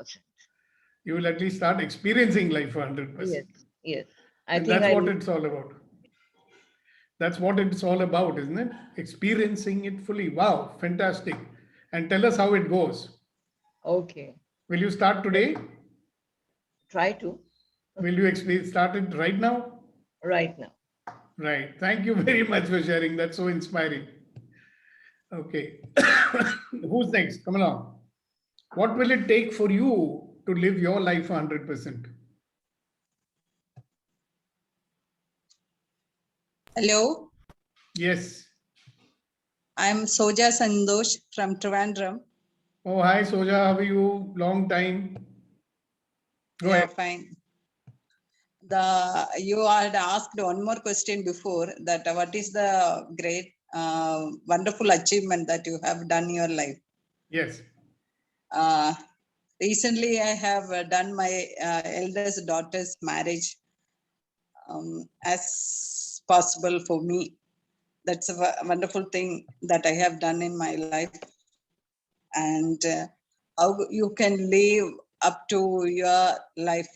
You will at least start experiencing life 100%. Yes, yes. And that's what it's all about. That's what it's all about, isn't it? Experiencing it fully. Wow, fantastic. And tell us how it goes. Okay. Will you start today? Try to. Will you start it right now? Right now. Right. Thank you very much for sharing. That's so inspiring. Okay. Who's next? Come along. What will it take for you to live your life 100%? Hello. Yes. I'm Soja Sandosh from Trivandrum. Oh, hi, Soja. How are you? Long time. Go Yeah, ahead. fine. You had asked one more question before that what is the great, wonderful achievement that you have done in your life? Yes. Recently, I have done my eldest daughter's marriage as possible for me. That's a wonderful thing that I have done in my life. And how you can live up to your life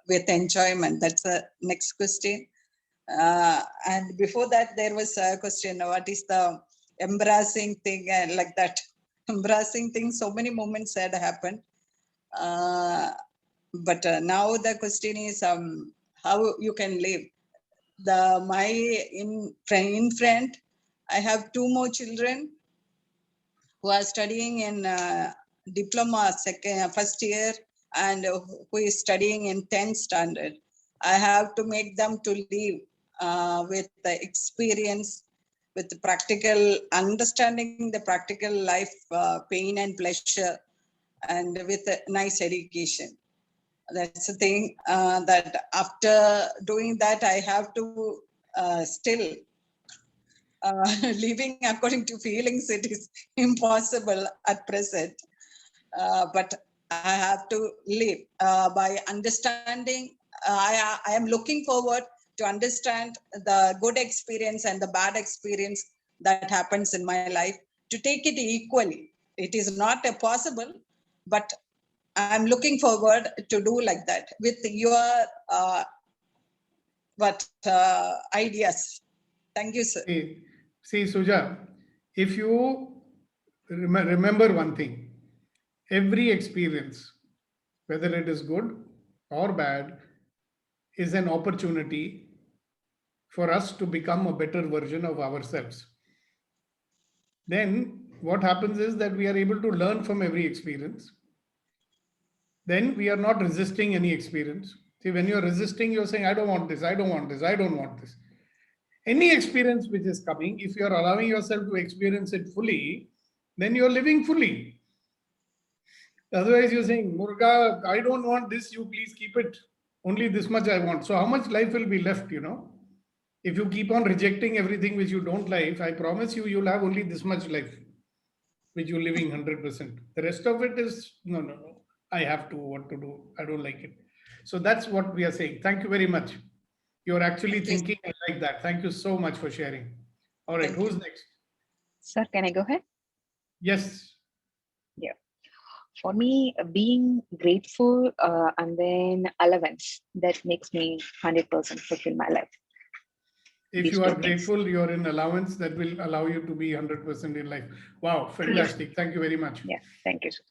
with enjoyment. That's the next question. And before that, there was a question, what is the embarrassing thing like that? Embarrassing thing, so many moments had happened. But now the question is how you can live. In front, I have 2 more children who are studying in diploma first year and who is studying in 10th standard. I have to make them to live with the experience, with the practical understanding, the practical life, pain and pleasure, and with a nice education. That's the thing that after doing that, I have to still living according to feelings. It is impossible at present, but I have to live by understanding. I am looking forward to understand the good experience and the bad experience that happens in my life, to take it equally. It is not possible, but I'm looking forward to do like that with your ideas. Thank you, sir. See, Suja, if you remember one thing, every experience, whether it is good or bad, is an opportunity for us to become a better version of ourselves. Then what happens is that we are able to learn from every experience. Then we are not resisting any experience. See, when you're resisting, you're saying, I don't want this, I don't want this, I don't want this. Any experience which is coming, if you're allowing yourself to experience it fully, then you're living fully. Otherwise, you're saying, Murga, I don't want this, you please keep it. Only this much I want. So how much life will be left, If you keep on rejecting everything which you don't like, I promise you, you'll have only this much life, which you're living 100%. The rest of it is, no. I have to, what to do. I don't like it. So that's what we are saying. Thank you very much. You're actually thinking like that. Thank you so much for sharing. All right, who's next? Sir, can I go ahead? Yes. Yeah. For me, being grateful and then allowance, that makes me 100% fulfill my life. If you are grateful, you're in allowance, that will allow you to be 100% in life. Wow, fantastic. Yes. Thank you very much. Yeah, thank you, sir.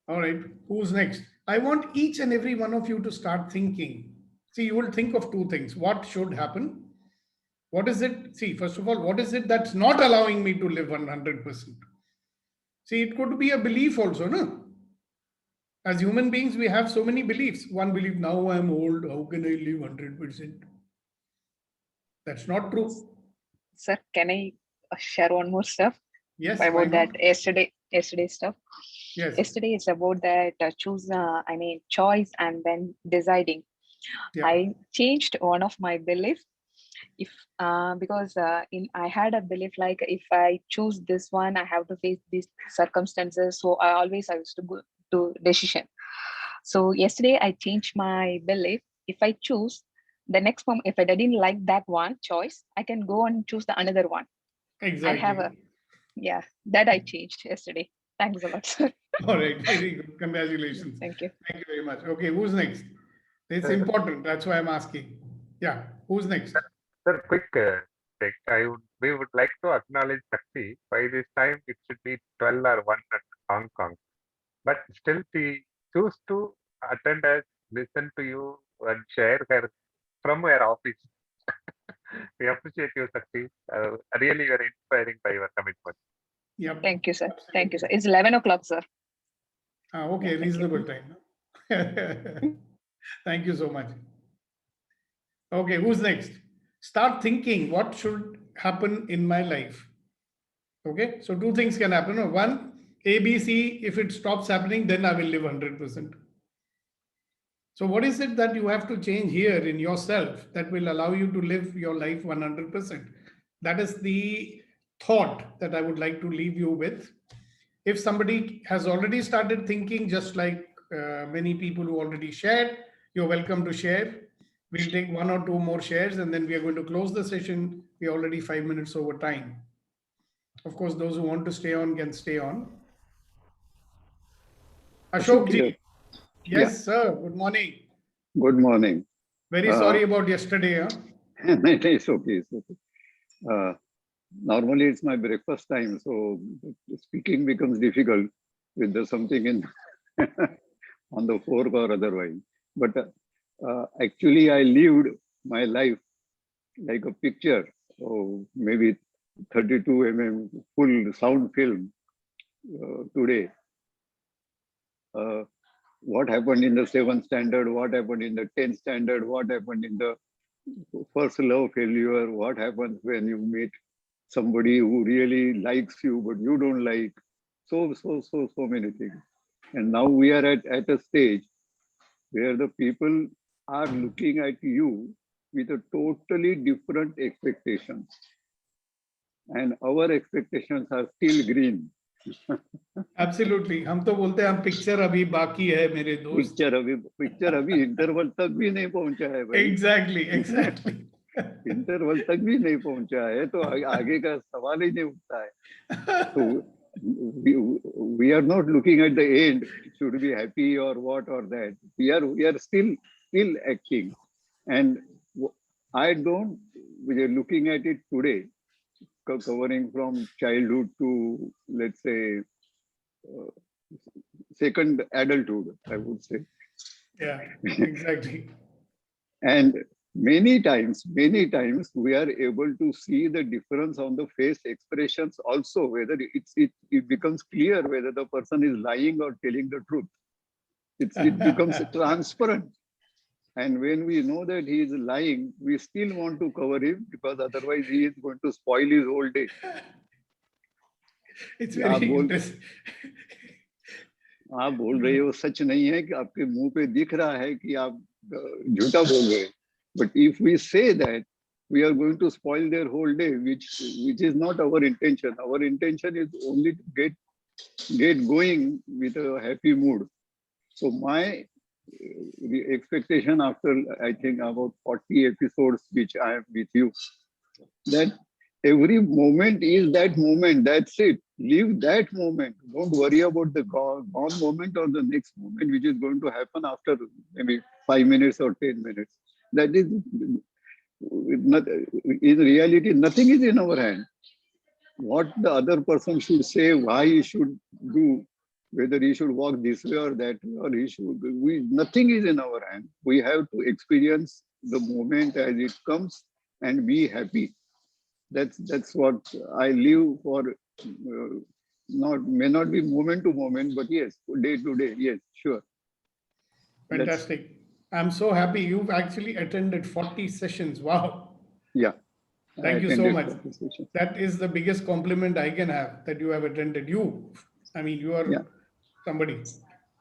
All right, who's next? I want each and every one of you to start thinking. See, you will think of 2 things. What should happen? What is it? See, first of all, what is it that's not allowing me to live 100%? See, it could be a belief also, no? As human beings, we have so many beliefs. One belief, now I'm old, how can I live 100%? That's not true. Sir, can I share one more stuff? Yes. About that yesterday stuff. Yes. Yesterday is about that choice and then deciding. Yeah. I changed one of my beliefs. If because I had a belief like if I choose this one, I have to face these circumstances. So I used to go to decision. So yesterday I changed my belief. If I choose the next one, if I didn't like that one choice, I can go and choose the another one. Exactly. I have that I changed yesterday. Thanks a lot, sir. All right, very good. Congratulations. Thank you. Thank you very much. Okay, who's next? It's important. That's why I'm asking. Yeah, who's next? Sir, quick thing. We would like to acknowledge Shakti. By this time, it should be 12 or 1 at Hong Kong. But still, she choose to attend us, listen to you, and share her from her office. We appreciate you, Shakti. Really, you are inspiring by your commitment. Yep. Thank you, sir. Thank you, sir. It's 11 o'clock, sir. Okay, reasonable time. Thank you so much. Okay, who's next? Start thinking what should happen in my life. Okay, so two things can happen. One, A, B, C, if it stops happening, then I will live 100%. So what is it that you have to change here in yourself that will allow you to live your life 100%? That is the thought that I would like to leave you with. If somebody has already started thinking, just like many people who already shared, you're welcome to share. We'll take one or two more shares and then we are going to close the session. We're already 5 minutes over time. Of course, those who want to stay on can stay on. Ashok ji. Yes, sir. Good morning. Good morning. Very sorry about yesterday. Huh? It's okay. It's okay. Normally, it's my breakfast time, so speaking becomes difficult with the something in on the fork or otherwise. But actually, I lived my life like a picture, or maybe 32 mm full sound film today. What happened in the 7th standard, what happened in the 10th standard, what happened in the first love failure, what happens when you meet somebody who really likes you, but you don't like, so many things. And now we are at a stage where the people are looking at you with a totally different expectations. And our expectations are still green. Absolutely. हम तो बोलते हैं हम picture अभी बाकी है मेरे दोस्त. पिक्चर अभी इंटरवल तक भी नहीं पहुंचा है भाई. Exactly. इंटरवल तक भी नहीं पहुंचा है तो आगे का सवाल ही नहीं उठता है. So we are not looking at the end. Should be happy or what or that. We are still acting, and we are looking at it today, covering from childhood to, let's say, second adulthood, I would say. Yeah, exactly. And many times we are able to see the difference on the face expressions also, whether it becomes clear whether the person is lying or telling the truth. It becomes transparent. And when we know that he is lying, we still want to cover him because otherwise he is going to spoil his whole day. It's very interesting. आप बोल रहे हो सच नहीं है कि आपके मुंह पे दिख रहा है कि आप झूठा बोल रहे हैं. But if we say that, we are going to spoil their whole day, which is not our intention. Our intention is only to get going with a happy mood. So my expectation after, I think, about 40 episodes which I am with you, that every moment is that moment. That's it. Live that moment. Don't worry about the gone moment or the next moment which is going to happen after maybe 5 minutes or 10 minutes. That is not, in reality, nothing is in our hand. What the other person should say, why he should do, whether he should walk this way or that way, or he should, nothing is in our hand. We have to experience the moment as it comes and be happy. That's what I live for. May not be moment to moment, but yes, day to day. Yes, sure. Fantastic. I'm so happy you've actually attended 40 sessions. Wow. Yeah. Thank you so much. That is the biggest compliment I can have, that you have attended. You are somebody.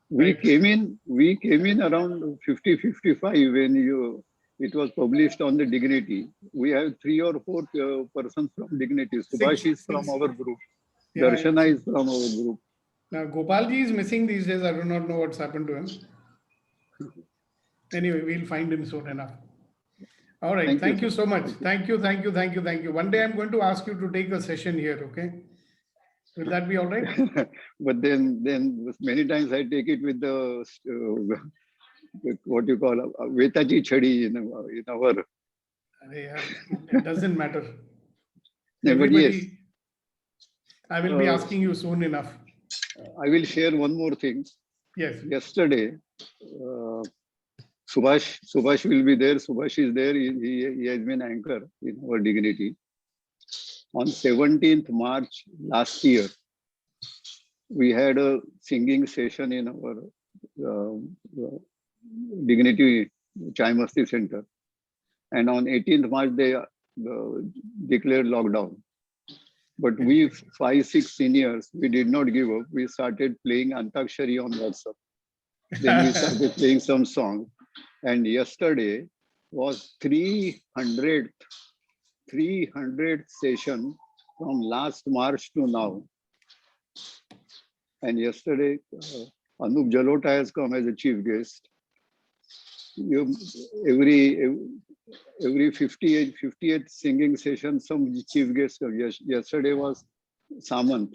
We came in around 50, 55 when it was published on the Dignity. We have 3 or 4 persons from Dignity. Subhash is from our group. Yeah, Darshana is from our group. Now, Gopalji is missing these days. I do not know what's happened to him. Anyway, we'll find him soon enough. All right. Thank you so much. Thank you. One day I'm going to ask you to take a session here, okay? Will that be all right? But then many times I take it with the what you call Vetaji Chadi in our. It doesn't matter. But yes, I will be asking you soon enough. I will share one more thing. Yes. Yesterday, Subhash will be there. Subhash is there. He has been anchor in our Dignity. On 17th March last year, we had a singing session in our Dignity Chai Masti Center. And on 18th March, they declared lockdown. But we 5-6 seniors, we did not give up. We started playing Antakshari on WhatsApp. Then we started playing some song. And yesterday was 300th session from last March to now. And yesterday, Anup Jalota has come as a chief guest. Every 58th singing session, some chief guest. Yesterday was Samant.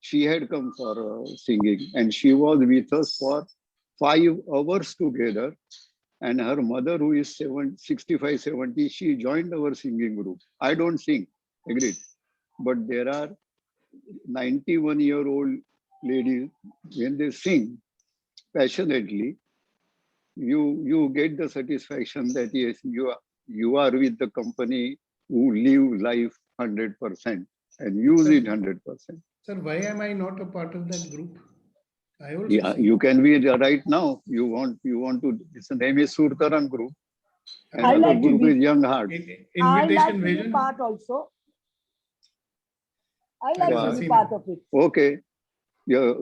She had come for singing, and she was with us for 5 hours together. And her mother, who is 65, 70, she joined our singing group. I don't sing, agreed. But there are 91-year-old ladies, when they sing passionately, you get the satisfaction that yes, you are with the company who live life 100% and use it 100%. Sir, why am I not a part of that group? I also Yeah, sing. you can be right now. You want to. Its name is Surtaran Group. I Another like to group be- is Young Heart. I like Invitation to be vision. part also. I like Yeah. to be part of it. Okay. Yeah.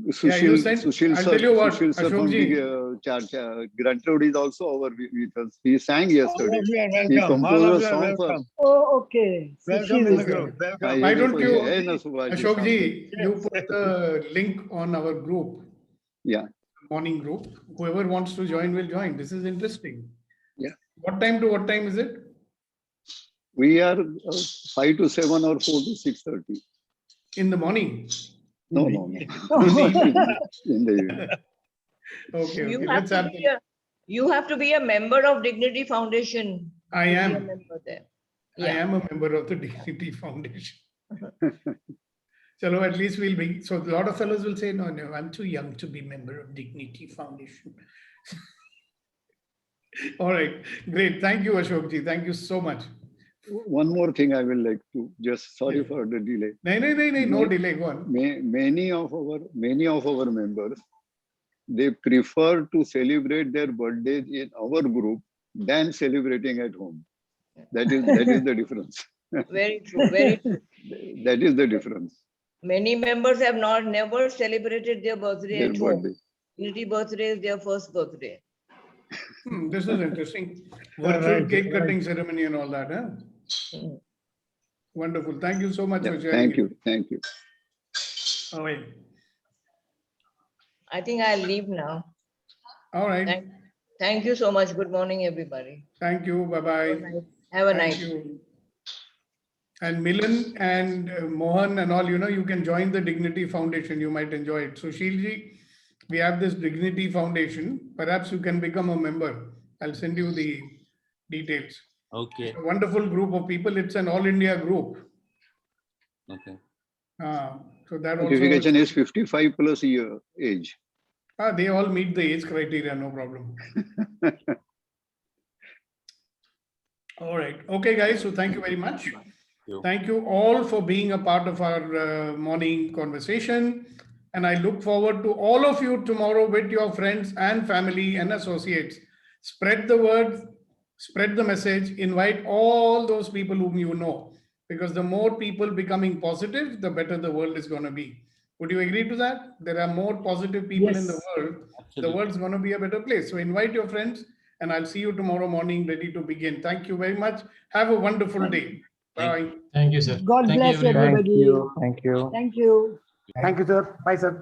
you sent- Sushil I'll sir, tell you what, Sushil sir from Ashokji. the Grant Road is also over with us. He sang yesterday. of you are He welcome. All of composed you a are song for. welcome. Oh, okay. Welcome Sushil in the is group. there. Welcome. Why don't you, Hey, na Subhaji Ashokji, Yes. you put the link on our group, Yeah. morning group. Whoever wants to join will join. This is interesting. Yeah. What time to what time is it? We are 5 to 7 or 4 to 6:30. In the morning. No. In the In the evening. Okay, You okay. have Let's to have be you have to be a member of Dignity Foundation. I to be a am. member there. I am a member of the Dignity Foundation. So at least we'll be. So a lot of fellows will say, no, I'm too young to be member of Dignity Foundation. All right, great. Thank you, Ashokji. Thank you so much. One more thing I will like to just sorry for the delay. No delay. Go on. Many of our members, they prefer to celebrate their birthdays in our group than celebrating at home. That is the difference. Very true. Very true. That is the difference. Many members have never celebrated their birthday Their at home. birthday. Dignity birthday is their first birthday. This is interesting. Yeah, Virtual right, cake right. cutting ceremony and all that. Huh? Wonderful. Thank you so much Yeah, for sharing. thank you. Thank you. All right. I think I'll leave now. All right. Thank you so much. Good morning, everybody. Thank you. Bye-bye. Have a Thank nice you. And Milan and Mohan and all, you can join the Dignity Foundation. You might enjoy it. So Shilji, we have this Dignity Foundation. Perhaps you can become a member. I'll send you the details. Okay. It's a wonderful group of people. It's an all India group. Okay. So that Qualification also. is 55 plus year age. They all meet the age criteria, no problem. All right. Okay, guys. So thank you very much. Thank you all for being a part of our morning conversation. And I look forward to all of you tomorrow with your friends and family and associates. Spread the word, spread the message, invite all those people whom you know. Because the more people becoming positive, the better the world is going to be. Would you agree to that? There are more positive people in the world. The world's going to be a better place. So invite your friends and I'll see you tomorrow morning ready to begin. Thank you very much. Have a wonderful day. Bye. Thank you, sir. God Thank you, bless everyone. everybody. Thank you. Thank you. Thank you, sir. Bye, sir.